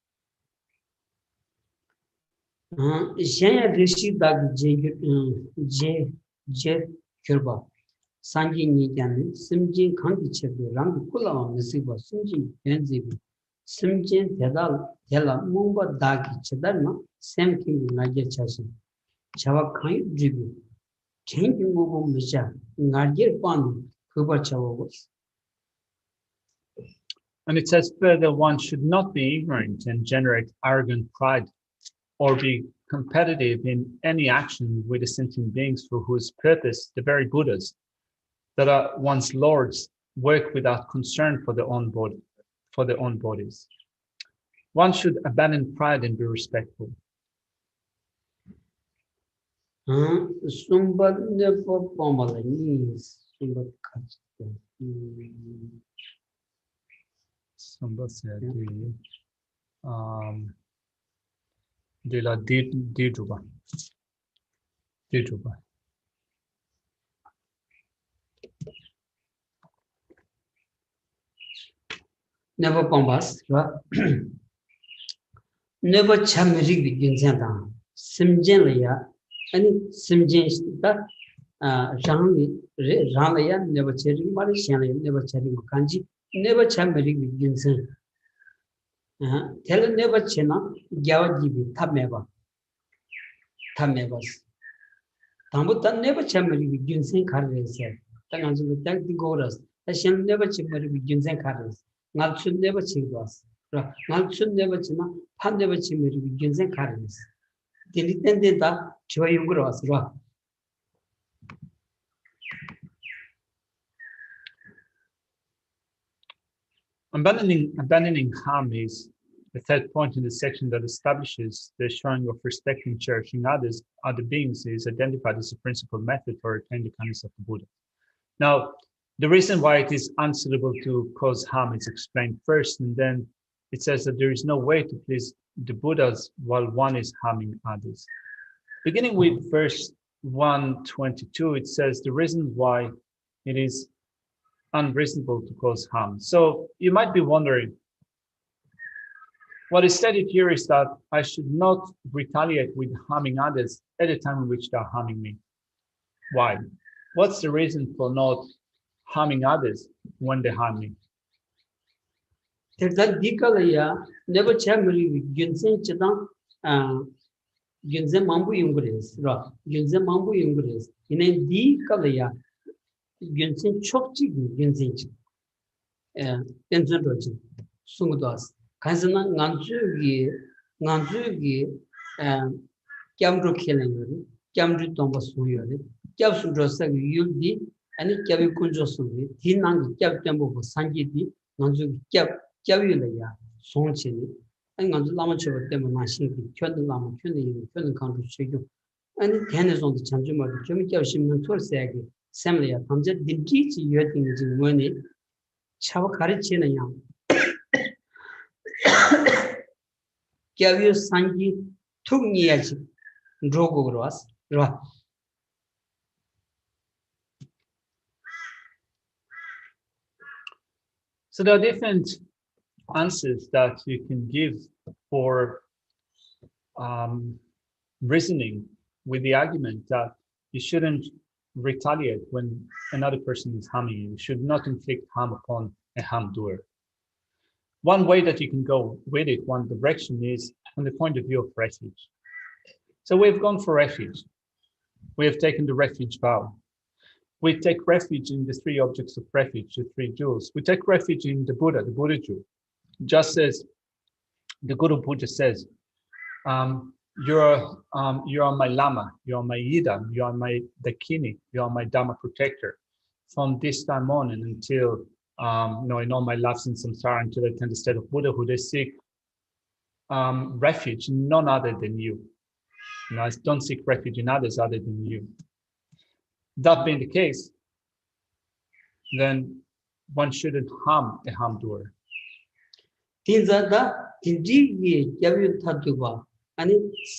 Chavakai Dribu, changing over Misha, Nadir Pandi, Kubachavos. And it says further, one should not be ignorant and generate arrogant pride or be competitive in any action with the sentient beings for whose purpose the very Buddhas that are one's lords work without concern for their own body, for their own bodies. One should abandon pride and be respectful. Sumbat never Pomalese, Sumbat Somebody said de la Dijuba. Never Pombas, never Chamiri begins down. Simgelia. And Simjin that Ranglaya never cherry, Marishan never cherry Kanji, never chambering with Ginsen. Tell never chena, Gawajibi, Tameva. Tamevas. Tambutan never chambering with Ginsen Carres. Tanganzu thank the Goras. I shall never chamber with Ginsen Carres. Not should never chill us. 날 춘내버지나 판내버지미리 견생 가르스. 딜iten다 조용으로 왔어. Abandoning harm is the third point in the section that establishes the showing of respect and cherishing others, other beings, is identified as a principal method for attaining the kindness of the Buddha. Now, the reason why it is unsuitable to cause harm is explained first, and then it says that there is no way to please the Buddhas while one is harming others. Beginning with verse 122, it says the reason why it is unreasonable to cause harm. So you might be wondering, what is stated here is that I should not retaliate with harming others at the time in which they are harming me. Why? What's the reason for not harming others when they harm me? Terdan dikalaya never chamberly ginsen chedang ginsen mambu yungres, ra ginsen mambu yungres. In a dikalaya ginsen chokchi ginsen tension roji sungudas. Kazana Nanjugi Camro killing, Camri Thomas Suyori, Capsudrosa Yuldi, and it Kavi Kunjosuri, Tinang Captembo Sanjidi, Nanju Kavila, Sonchini, and Lamacho Demonashing, Kundam Lama, Kundam country Shigu, and it tennis on the Chanjuma, the Jumikashim and Torsagi, Samlia, Tamjet, the Giti Yurting is in Winnie, Chavakarichina Yang. Kavio Sanji took Niaji, Drogo Ross, Ra. So there are different answers that you can give for reasoning with the argument that you shouldn't retaliate when another person is harming you. You should not inflict harm upon a harm doer. One way that you can go with it, one direction, is from the point of view of refuge. So we've gone for refuge. We have taken the refuge vow. We take refuge in the three objects of refuge, the three jewels. We take refuge in the Buddha jewel. Just as the Guru Buddha says, you're my Lama, you're my Ida, you're my Dakini, you're my Dharma protector. From this time on and until in all my lives in samsara, until I attain the state of Buddhahood, I seek refuge in none other than you. I don't seek refuge in others other than you. That being the case, then one shouldn't harm a harm doer. Tinzada, Tinji, Yavu Tatuba, and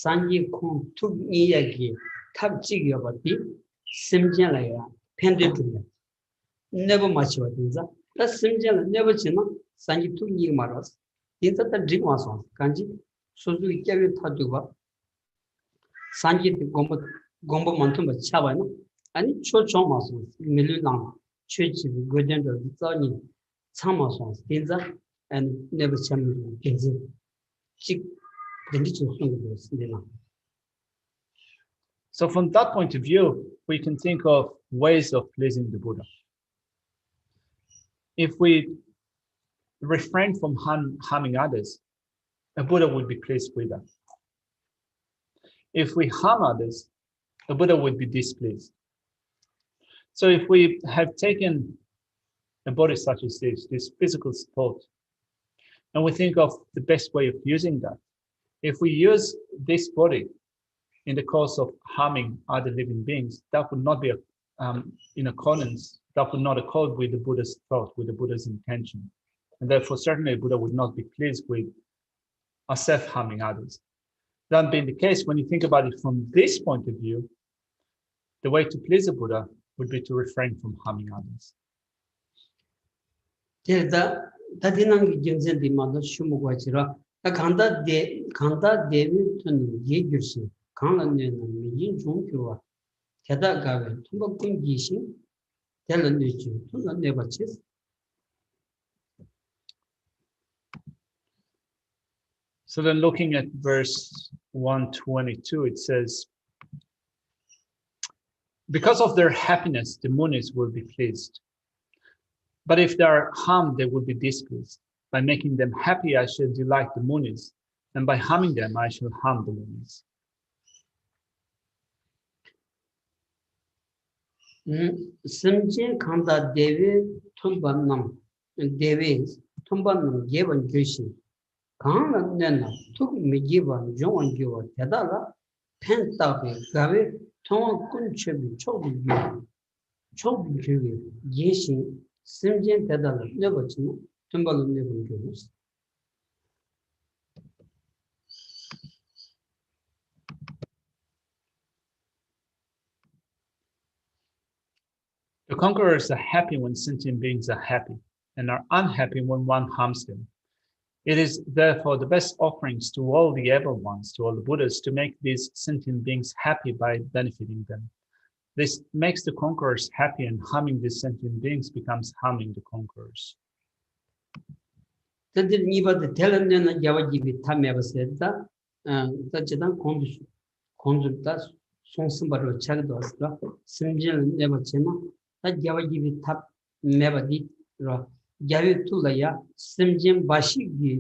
Sanji Kum took Niyagi, Tabjig Yabati, Simjalaya, Pendulum. Never much about Tinza. That's Simjal, never china, Sanji took Yimaras. Tinza the dream was on Kanji, Suzu Yavu Tatuba, Sanji Gombo Montum Chavana, and Chochomas, Milulang, Church, Golden, Zoni, Samasons, Tinza, and never champion. So from that point of view, we can think of ways of pleasing the Buddha. If we refrain from harming others, a Buddha would be pleased with us. If we harm others, the Buddha would be displeased. So if we have taken a body such as this physical support, and we think of the best way of using that, if we use this body in the course of harming other living beings, that would not be in accordance, that would not accord with the Buddha's thought, with the Buddha's intention. And therefore, certainly, Buddha would not be pleased with ourselves harming others. That being the case, when you think about it from this point of view, the way to please the Buddha would be to refrain from harming others. Tadinang Jinsen demand Shumuachira, a Kanda David to Yagursi, Kangan Mijin Jungua, Tada Gavin, Tumbakun Gishin, Telan Nichu, Tula never chess. So then looking at verse 122, it says, because of their happiness, the Munis will be pleased. But if they are harmed, they will be displeased. By making them happy, I shall delight the munis, and by harming them, I shall harm the munis. Simchen Kanda Devi Tumbanam, Devi Tumbanam Gevan Geshe, Kanga Nena, took me given John Giva, Tadala, Pentabe, Gavi, Tom Kunchebi, Chobi, Geshe, Simchen Tadala, never Tumbanam never goes. The conquerors are happy when sentient beings are happy, and are unhappy when one harms them. It is therefore the best offerings to all the able ones, to all the Buddhas, to make these sentient beings happy by benefiting them. This makes the conquerors happy, and harming these sentient beings becomes harming the conquerors. Tantir nipa tēlan nēna yawa jibi tā mēba sēdā, tā jitān kondu tā sōngsīmba rō chāgidwa sīla, simjīla nēba chēma, tā yawa jibi tā mēba di rō, yawa tūla ya simjīn bāshī gi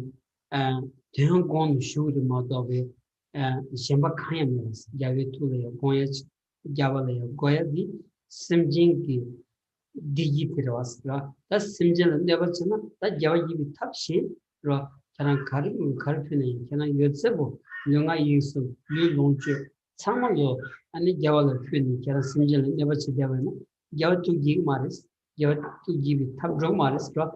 tēhān kondu shūri mā dōbe, shēmba kāya mēba sī, yawa tūla ya gōya yawa la ya gōya di simjīn gi digi pira wasra ta simjala never chana ta jawa gibi tapshi ro taran karipine kana yotsebo lunga yisu lu longche changmo ani jawa la phini kana simjala never chidewa na jawa tu gi maris jawa tu gibi tap ro maris ro.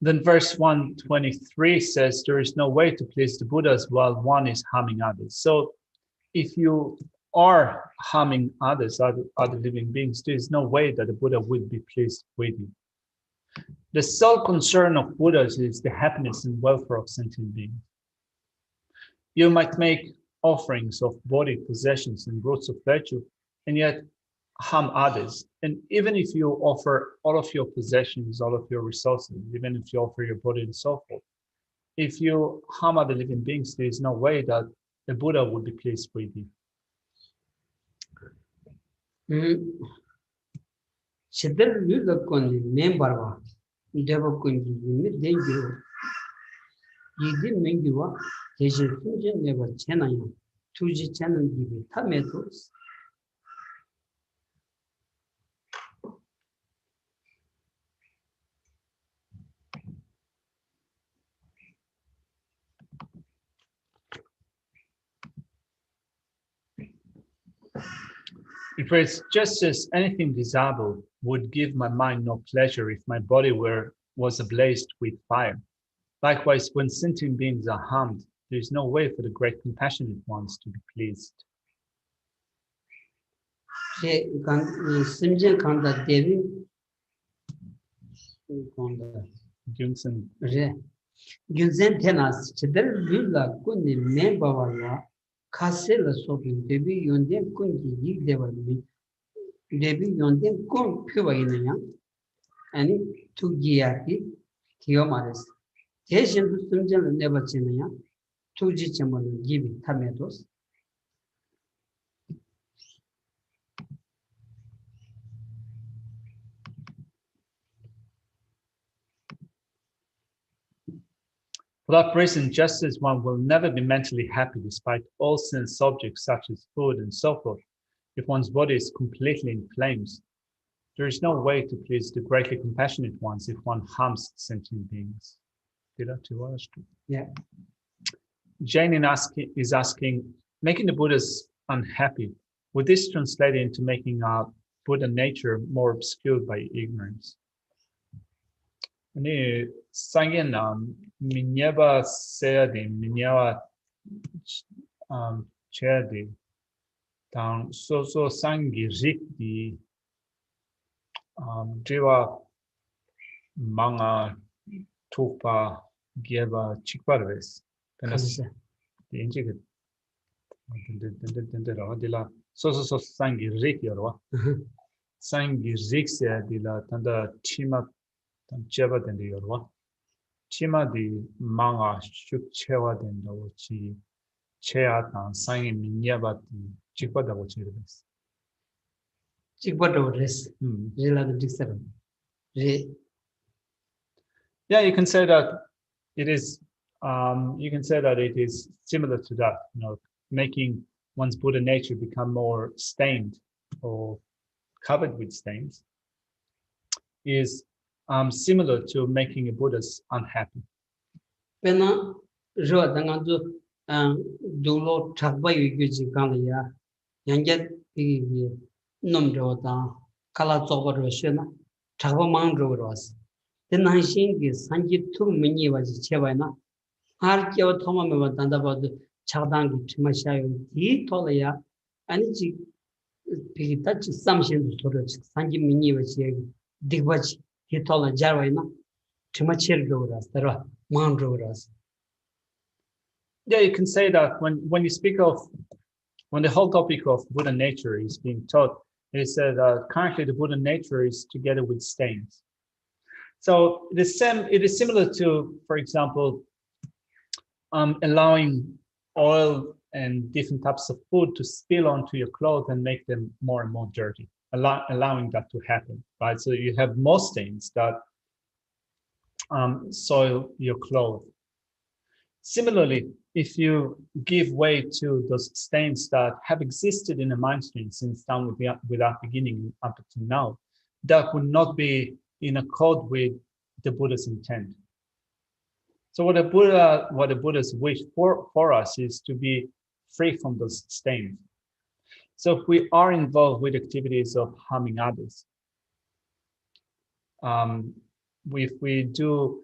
Then verse 123 says, there is no way to please the Buddhas while one is harming others. So if you are harming others, other living beings, there is no way that the Buddha would be pleased with you. The sole concern of Buddhas is the happiness and welfare of sentient beings. You might make offerings of body, possessions, and roots of virtue, and yet harm others. And even if you offer all of your possessions, all of your resources, even if you offer your body and so forth, if you harm other living beings, there is no way that the Buddha would be pleased with you. If it's just as anything desirable would give my mind no pleasure if my body was ablaze with fire. Likewise, when sentient beings are harmed, there is no way for the great compassionate ones to be pleased. Kasela sobi debi yonden kunji yig devami debi yonden kun püva inaya ani tugiyati kiyomares teşin tutuncan neba chenaya tuji chamalu gibi tamedos. For that reason, just as one will never be mentally happy despite all sense objects such as food and so forth, if one's body is completely in flames, there is no way to please the greatly compassionate ones if one harms sentient beings. Yeah. Jane is asking, making the Buddhas unhappy, would this translate into making our Buddha nature more obscured by ignorance? 아니 상견나 미녀바 세야디 미녀와 제야디 당 소소 상기 릭디 제와 망아 투파 게바 칙바르베스 그래서 이제 그 된데라 어디라 소소소 상기 릭여와 상기 릭세야디라 단다 치마 제바 된데 여러와 치마디 망아 숙체화 된다고 지 체아단 상이 민야바디 직받다고 지르겠어. Chikbato res. Hmm. Yeah, you can say that it is. You can say that it is similar to that. Making one's Buddha nature become more stained or covered with stains is similar to making a Buddha's unhappy. Pena ro dangandu dulo chakba yuji kanaya yanget pi nom ro da kala zobo ro shena chakba mang ro ros den hanshin gi sanji tu mini waji chebaina har kyo thoma me danda bod chakdang gi chima shayo di tolaya ani ji pi ta chi samshin du toro sanji mini waji digbaji di tola jarwaina chima cher ro ros tara mang ro ros. Yeah, you can say that when you speak of when the whole topic of Buddha nature is being taught, it is said that currently the Buddha nature is together with stains. So it is similar to, for example, allowing oil and different types of food to spill onto your clothes and make them more and more dirty, allowing that to happen, right? So you have more stains that soil your clothes. Similarly, if you give way to those stains that have existed in the mind stream since time without beginning up to now, that would not be in accord with the Buddha's intent. So what the Buddha's wish for us is to be free from those stains. So if we are involved with activities of harming others, if we do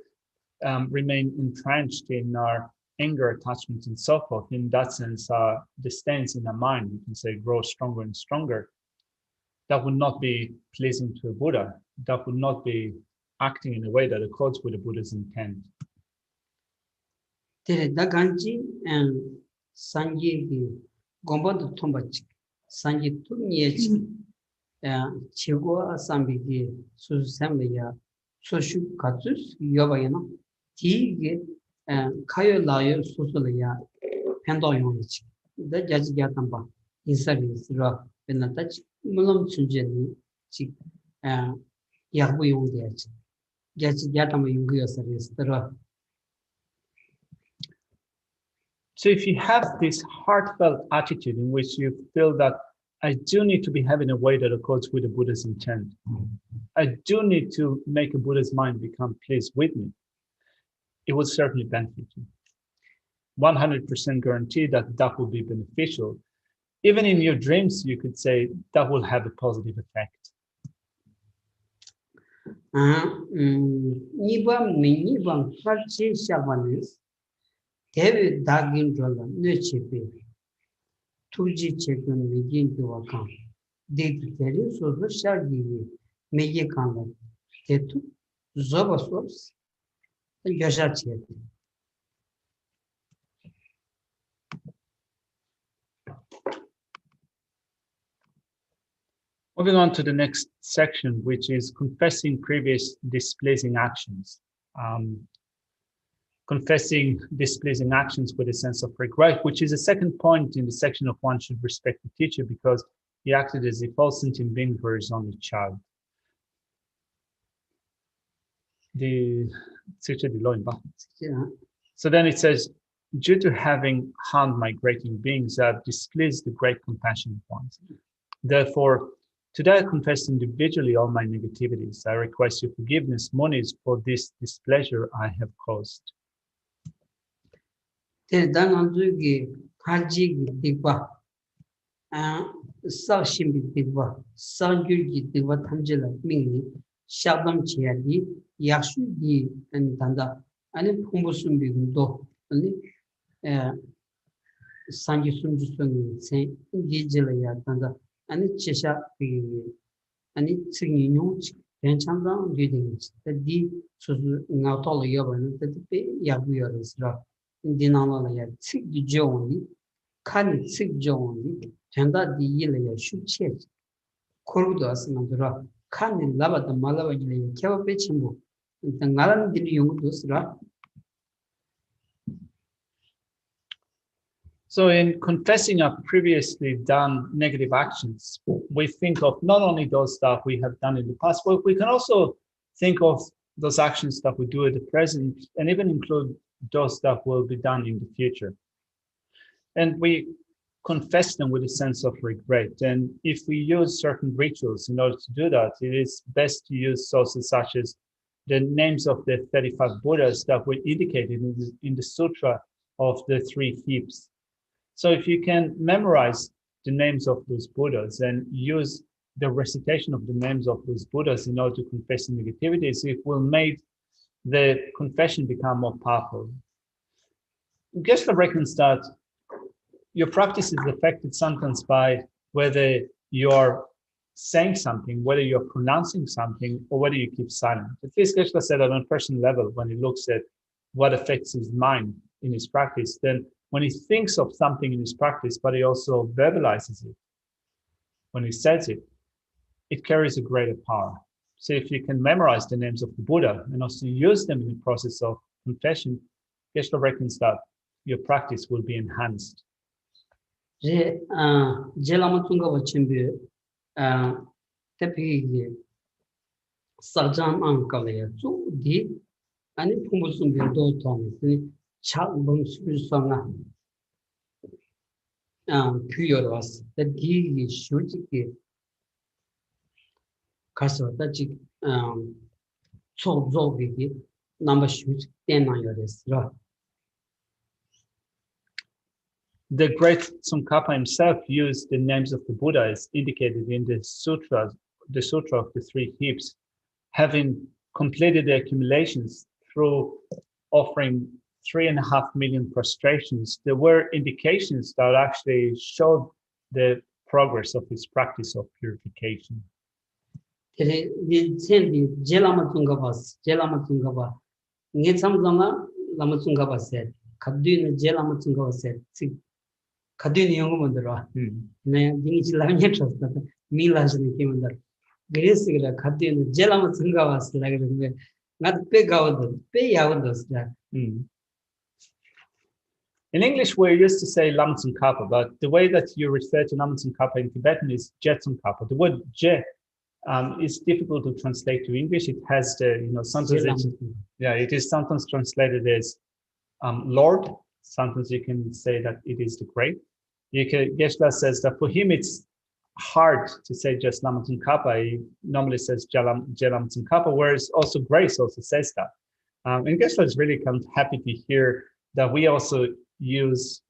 remain entrenched in our anger, attachments, and so forth, in that sense, the stains in our mind, you can say, grow stronger and stronger. That would not be pleasing to a Buddha. That would not be acting in a way that accords with the Buddha's intent. Daganji and Sanji Gomba Tombachi, Sanji Tunichi, Chigo Asambigi, Susambia, Soshu Katsus, Yobayana, Tig, Kayo Layo Susulaya, Pendo Yonich, the Judge Gatamba, inside his rock, when the Dutch Mulum Sujeni, Chick, Yabu Yondiach, Judge Gatama Yungios, the rock. So if you have this heartfelt attitude in which you feel that I do need to behave in a way that accords with the Buddha's intent, I do need to make a Buddha's mind become pleased with me, it will certainly benefit you. 100% guarantee that that will be beneficial. Even in your dreams, you could say that will have a positive effect. David Dagin Dollar, Nuchipi, Tuji Chekun, begin to account. They tell you so the Shagi, Megakan, Tetu, Zoboswas, and Yashachi. Moving on to the next section, which is confessing previous displeasing actions. Confessing displeasing actions with a sense of regret, which is a second point in the section of one should respect the teacher because he acted as if all sentient beings were his only child. So then it says, due to having harmed migrating beings, I have displeased the great compassionate ones. Therefore, today I confess individually all my negativities. I request your forgiveness, Munis, for this displeasure I have caused. Danandugi, Haji Digba, Sashim Digba, Sanjugi Digba Tangela, Mini, Shabam Chiadi, Yashudi, and Danda, and Pumbusum Bigundo, only Sanjusum Saint Gijela Danda, and Chesha, and it's singing notes, and Chandra reading the D. So now told Yavan that the Yabu is rough. Dinala sick Johnny, can't sick Johnny, Tanda the Yelaya should check. Corridors Mandra, can't lava the Malawa, Kavapechimbo, and the Nalan Dilium dos Ra. So in confessing our previously done negative actions, we think of not only those stuff we have done in the past, but we can also think of those actions that we do at the present and even include those that will be done in the future. And we confess them with a sense of regret. And if we use certain rituals in order to do that, it is best to use sources such as the names of the 35 Buddhas that were indicated in the Sutra of the 3 heaps. So if you can memorize the names of those Buddhas and use the recitation of the names of those Buddhas in order to confess the negativities, it will make the confession become more powerful. Geshe reckons that your practice is affected sometimes by whether you're saying something, whether you're pronouncing something, or whether you keep silent. At least Geshe said that on a personal level, when he looks at what affects his mind in his practice, then when he thinks of something in his practice, but he also verbalizes it, when he says it, it carries a greater power. So if you can memorize the names of the Buddha and also use them in the process of confession, Geshe reckons that your practice will be enhanced. Jelamatsunga Wachimbi, Tepi Sarjan Ankalea, so deep, and it Pumusum do Thomas, Chat Bums Sanga Puyoras, the D Shuji Castle, that so Zobi, number shoot 10 on your restaurant. The great Tsongkhapa himself used the names of the Buddha as indicated in the Sutra of the 3 heaps, having completed the accumulations through offering 3.5 million prostrations. There were indications that actually showed the progress of his practice of purification. Kadini Yongomandra, Ningilamia trust that Milas and Kimandar. Grisira Kadin, Jelamatunga like not big out, pay out those that. In English, we're used to say Lama Tsongkhapa, but the way that you refer to Lama Tsongkhapa in Tibetan is Je Tsongkhapa. The word Je is difficult to translate to English. It has the, sometimes it is sometimes translated as Lord. Sometimes you can say that it is the great. Geshe says that for him it's hard to say just Lama Tsongkhapa. He normally says Lama Tsongkhapa, whereas also Grace also says that. And Geshe is really kind of happy to hear that we also use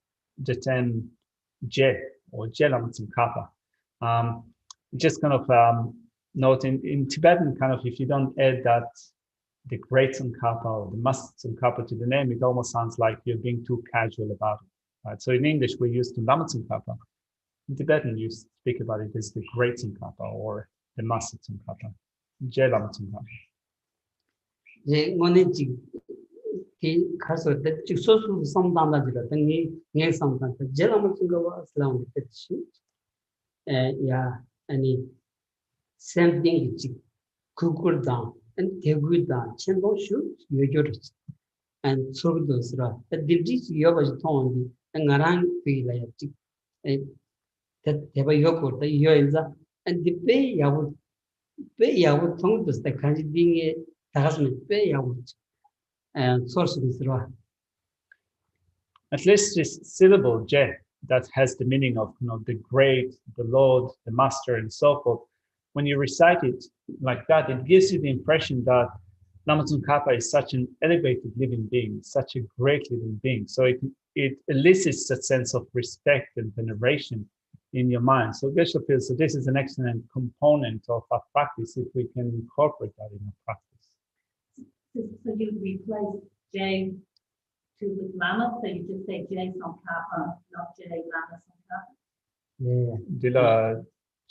the term Je or Je Lama Tsongkhapa. Just kind of note in Tibetan, kind of if you don't add that the great Tsongkhapa or the master Tsongkhapa to the name, it almost sounds like you're being too casual about it. Right? So in English, we use the Lama Tsongkhapa. In Tibetan, you speak about it as the great Tsongkhapa or the master Tsongkhapa. Je Lama Tsongkhapa. The castle that you saw some damage, the sometimes the Jelamatunga was long with yeah, any same thing, Kukur down. And they good down, Chembo shoot, you and so those ra. That the dish you was told and Narang feel like that they were yoko, the yoga, and the pay I would tongue the kind of being a husband pay out and source of ra. At least this syllable Je that has the meaning of the great, the Lord, the Master, and so forth. When you recite it like that, it gives you the impression that Lama Tsongkhapa is such an elevated living being, such a great living being. So it elicits a sense of respect and veneration in your mind. So Geshe feels that this is an excellent component of our practice if we can incorporate that in our practice. So you replace J with Lama, so you just say J Tsongkhapa, not J Lama Tsongkhapa? Yeah.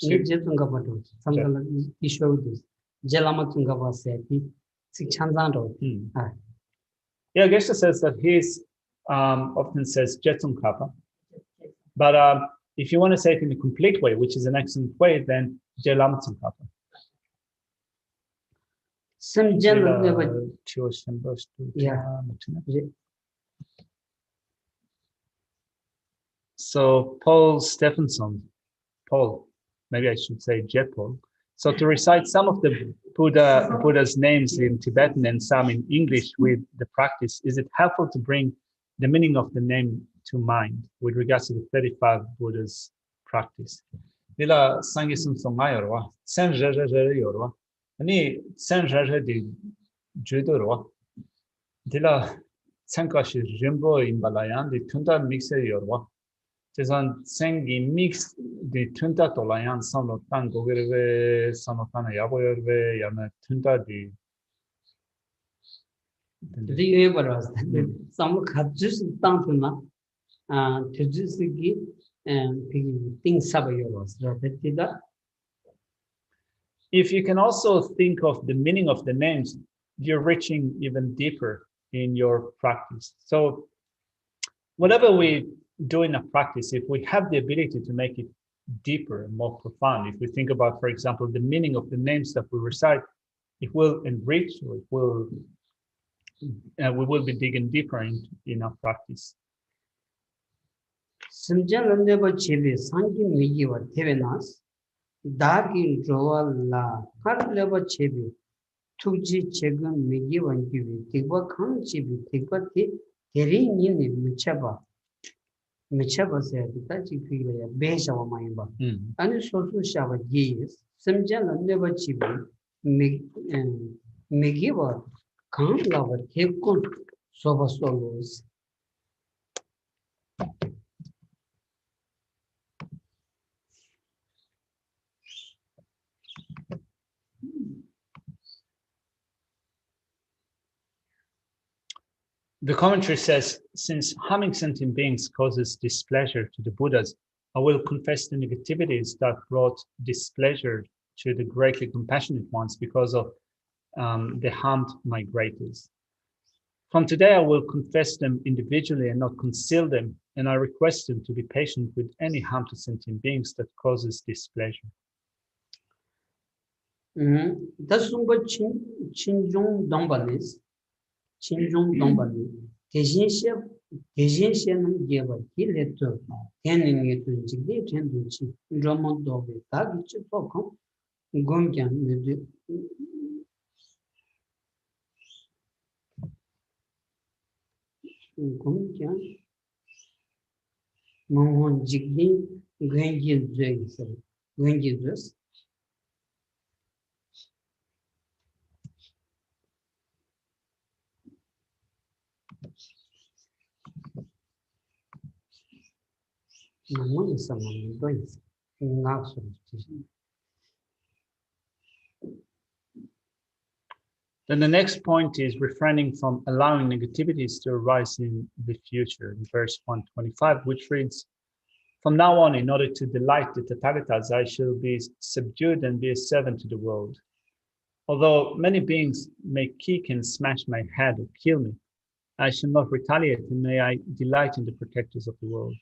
Jetunga Badu, something like he showed this. Jelamatunga was said, Chanzando. Yeah, Geshe says that he often says Je Tsongkhapa. But if you want to say it in a complete way, which is an excellent way, then Je Lama Tsongkhapa. Some general So Paul Stephenson, Paul, maybe I should say Paul. So to recite some of the Buddha's names in Tibetan and some in English with the practice, is it helpful to bring the meaning of the name to mind with regards to the 35 Buddha's practice? Dila sangi sum songa yorwa, sen yorwa. Ani sen di judo Dila sankashi rimbo in balayan di tunda mixer yorwa. Tezan sengi mix di tunda tolayan sano tan gogirve sano tan yaboyorve yana tunda di The Everest, some Kajus Tantuna, Tujusiki, and things Sabayoros, Rapetida. If you can also think of the meaning of the names, you're reaching even deeper in your practice. So whatever we do in a practice, if we have the ability to make it deeper and more profound, if we think about, for example, the meaning of the names that we recite, it will enrich, or it will, we will be digging deeper in our practice. Simjan never chibi, Sangi Migi or Tevenas, Dagi Joa La, Harleva chibi, Tuji Chegan Migi one Kiwi, Tiba Khan chibi, Tigati, Teri Nini, Michaba said, Tachi Piglia, Besha Maimba. And so Shava Gis, Simjan never chibi, Migiva, Khan Lava, Cape Kun, Soba Solos. The commentary says, since harming sentient beings causes displeasure to the Buddhas, I will confess the negativities that brought displeasure to the greatly compassionate ones because of they harmed my greatest. From today, I will confess them individually and not conceal them, and I request them to be patient with any harm to sentient beings that causes displeasure. Dasumba Chinjung Dombalis, Chinjung Dombali, Tejinsham gave a kileto, handing it to Jigate and Chi, Drummond Dove, Tagichi Pocom, Gongan, Gongan, Mohon Jigdin, Gangil Jays, Gangil. Then the next point is refraining from allowing negativities to arise in the future, in verse 125, which reads, from now on, in order to delight the Tathagatas, I shall be subdued and be a servant to the world. Although many beings may kick and smash my head or kill me, I shall not retaliate, and may I delight in the protectors of the world.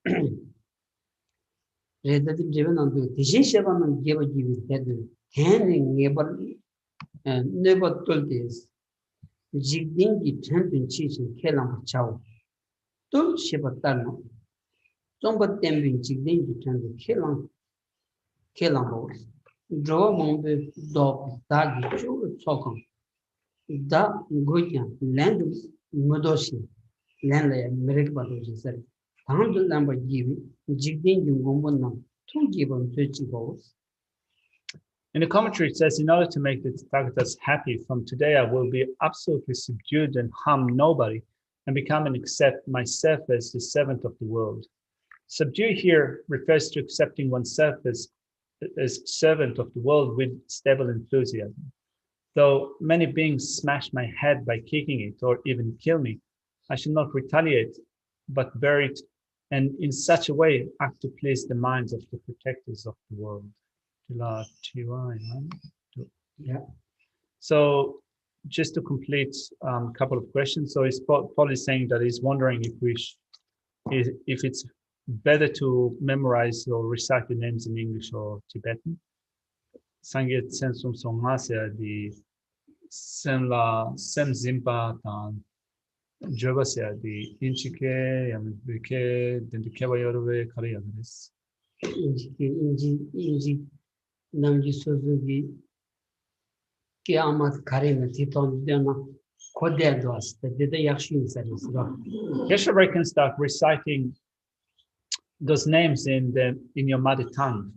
Driven on the Tishishavan gave a give head, handing never told this. Jigdingi champion cheese and Kelam Chow. Don't ship a tunnel. Don't but them being Jigdingi champion Kelam. Draw among the dog, Dagi, Chu, Sokam. Da Goyan, land Modoshi, land merit Badoshi said. Found the number given, Jigdingi Wombana, 2 given 30 balls. In the commentary, it says, in order to make the Tathagatas happy, from today I will be absolutely subdued and harm nobody and become and accept myself as the servant of the world. Subdue here refers to accepting oneself as servant of the world with stable enthusiasm. Though many beings smash my head by kicking it or even kill me, I shall not retaliate, but bear it, and in such a way act to please the minds of the protectors of the world. Yeah. So just to complete a couple of questions. So Paul is saying that he's wondering if it's better to memorize or recite the names in English or Tibetan. Sanget sensum songasya di sem zimpa tan Jobasya di inchike yamike dendikeva yorove karayadres. 인지 남지 소속이 깨아맛 가리는 뒤ton 되나 고대도 왔을 때 약시 인사리스가 Geshe reckons that reciting those names in your mother tongue,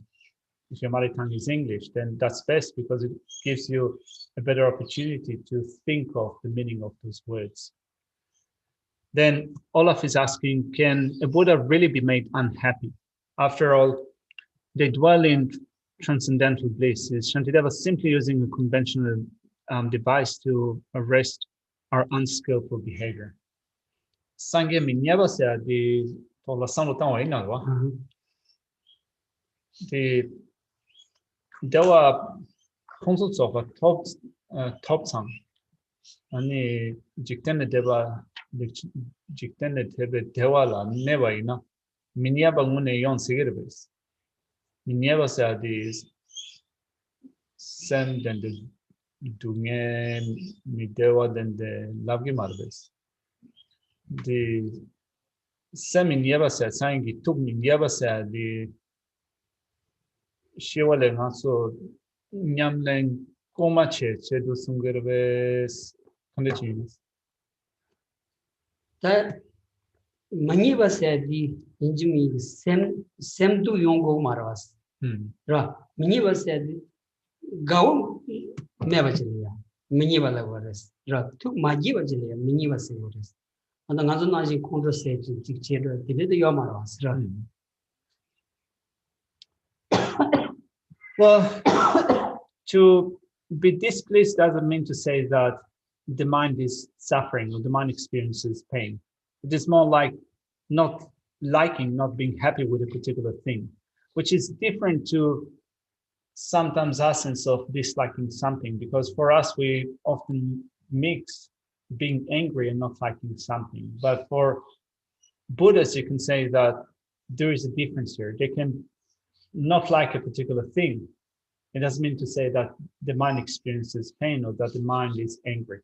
if your mother tongue is English, then that's best because it gives you a better opportunity to think of the meaning of those words. Then Olaf is asking, can a Buddha really be made unhappy? After all, they dwell in transcendental bliss. Is Shantideva simply using a conventional device to arrest our unskillful behavior? Sangye minyabasya di tola sanu tang wa ina wa. Di dewa konsultsofa top sang. Ani jiktene deba jiktene tebe dewa la neba ina. Minyaba ngune yon sigiribes. Minyabasya di sen den de dunge mi dewa den de lavgi marbes. Di sen minyabasya sangi tuk minyabasya di shiwale ngaso nyamlen koma che du sungiribes conditions. 다 마니바세디 인지미 셈도 용고 말아왔어. 라 미니바세디 가오 메바지리야. 미니발라 버렸어. 라툭 마지바지리야. 미니바세 버렸어. 안다 가서 나지 콘트세지 직제로 되게도 요 말아왔어. 라 Well, to be displeased doesn't mean to say that the mind is suffering or the mind experiences pain. It is more like not liking, not being happy with a particular thing, which is different to sometimes our sense of disliking something, because for us, we often mix being angry and not liking something. But for Buddhists, you can say that there is a difference here. They can not like a particular thing. It doesn't mean to say that the mind experiences pain or that the mind is angry.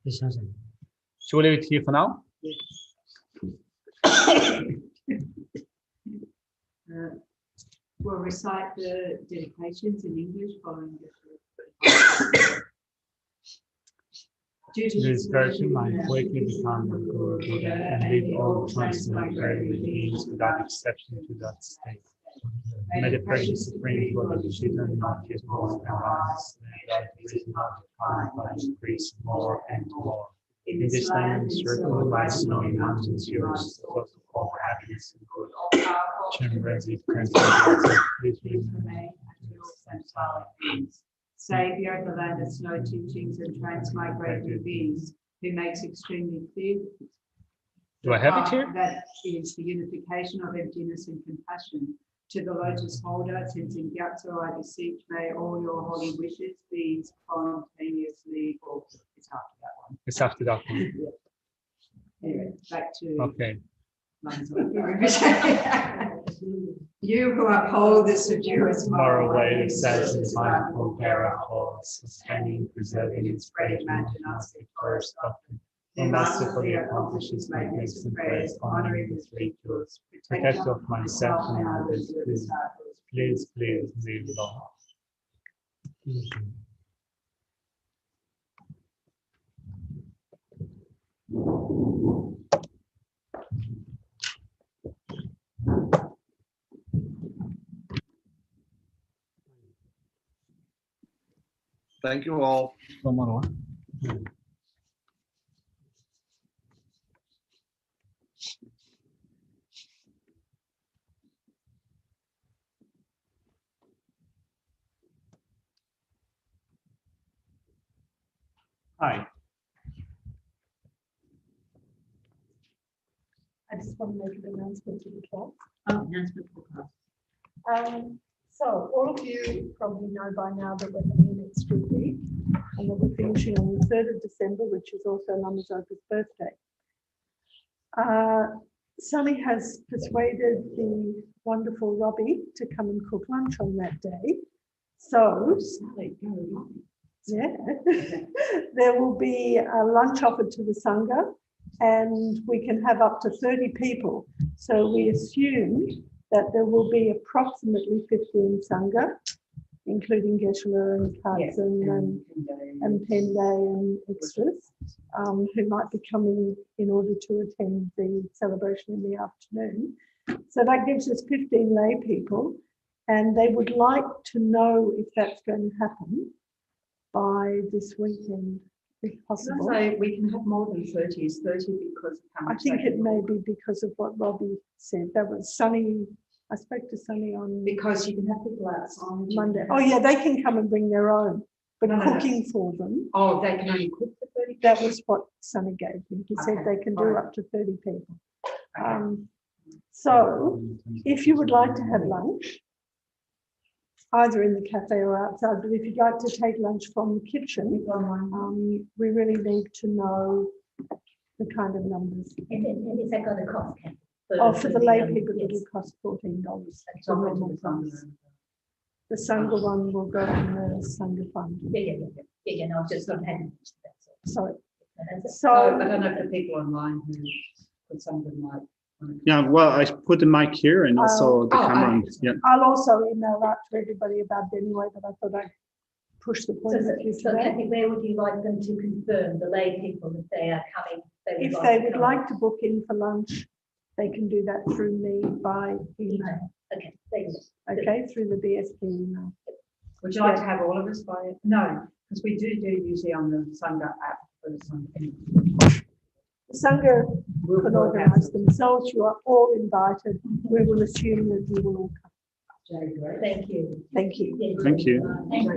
Should we leave it here for now? We'll recite the dedications in English following the Due to His virtue might quickly become a Guru Buddha and lead all transmigratory beings without exception to that state. May the precious Supreme Lord Bodhisattva not his most arise, that he is not defined but increase more and more. In this land encircled by snowy mountains, yours, the source of all happiness and good. Chimrezi, please remain and silent beings. Savior of the land of snow teachings and transmigratory beings, who makes extremely clear. Do I have it here? That is the unification of emptiness and compassion. To the lotus holder, Tenzin Gyatso, I beseech, may all your holy wishes be spontaneously fulfilled. It's after that one. It's after that one. Anyway, back to. Okay. You who uphold the seduous Moral way of sense mindful bearer holds, sustaining, preserving, and spreading maintenance the first doctrine. Who masterfully accomplishes magnificent prayers, honoring the three truths, protect of myself and others, please, leave Lord. Thank you all. Hi. I just want to make an announcement to the class. Oh, announcement for class. So all of you probably know by now that we're having an extra week and that we're finishing on the 3rd of December, which is also Lamazopa's birthday. Sunny has persuaded the wonderful Robbie to come and cook lunch on that day. So Yeah. There will be a lunch offered to the Sangha, and we can have up to 30 people. So we assumed that there will be approximately 15 Sangha, including Geshe and Katzen and Pende and extras, who might be coming in order to attend the celebration in the afternoon. So that gives us 15 lay people, and they would like to know if that's going to happen by this weekend, if possible. So we can have more than 30. Is 30 because of how I much think they it can may cook? be because of what Robbie said. That was Sunny. I spoke to Sunny on Because you can have people outside. Monday. Oh yeah, they can come and bring their own, but No. cooking for them. Oh, they can only cook for 30. That was what Sunny gave me. He said Okay, they can do alright. up to 30 people. Okay. So if you would like to have lunch, either in the cafe or outside, but if you'd like to take lunch from the kitchen, we really need to know the kind of numbers. And is that going to cost? Ken? For the lay um, people, yes. it'll cost $14. It's The not going normal to the price. Sangha. The Sangha one will go in the Sangha fund. Yeah, no, I've just not had it. That's all. Sorry. That's it. So I So don't know if the people online who put something like. Yeah, well, I put the mic here and also the Oh, camera. okay. Yeah. I'll also email out to everybody about it anyway, but I thought I'd push the point of view So today. Kathy, where would you like them to confirm, the lay people, if they are coming? If they would come? like to book in for lunch, they can do that through me by email, Okay, there you go. okay, through the BSP email. Would you like to have all of us by? No, because we do usually on the Sangha app for the Sangha. The Sangha We'll can work out. organise themselves. You are all invited. We will assume that you will all come. Jay, great. Thank you. Thank you. Yes. Thank you. Thank you.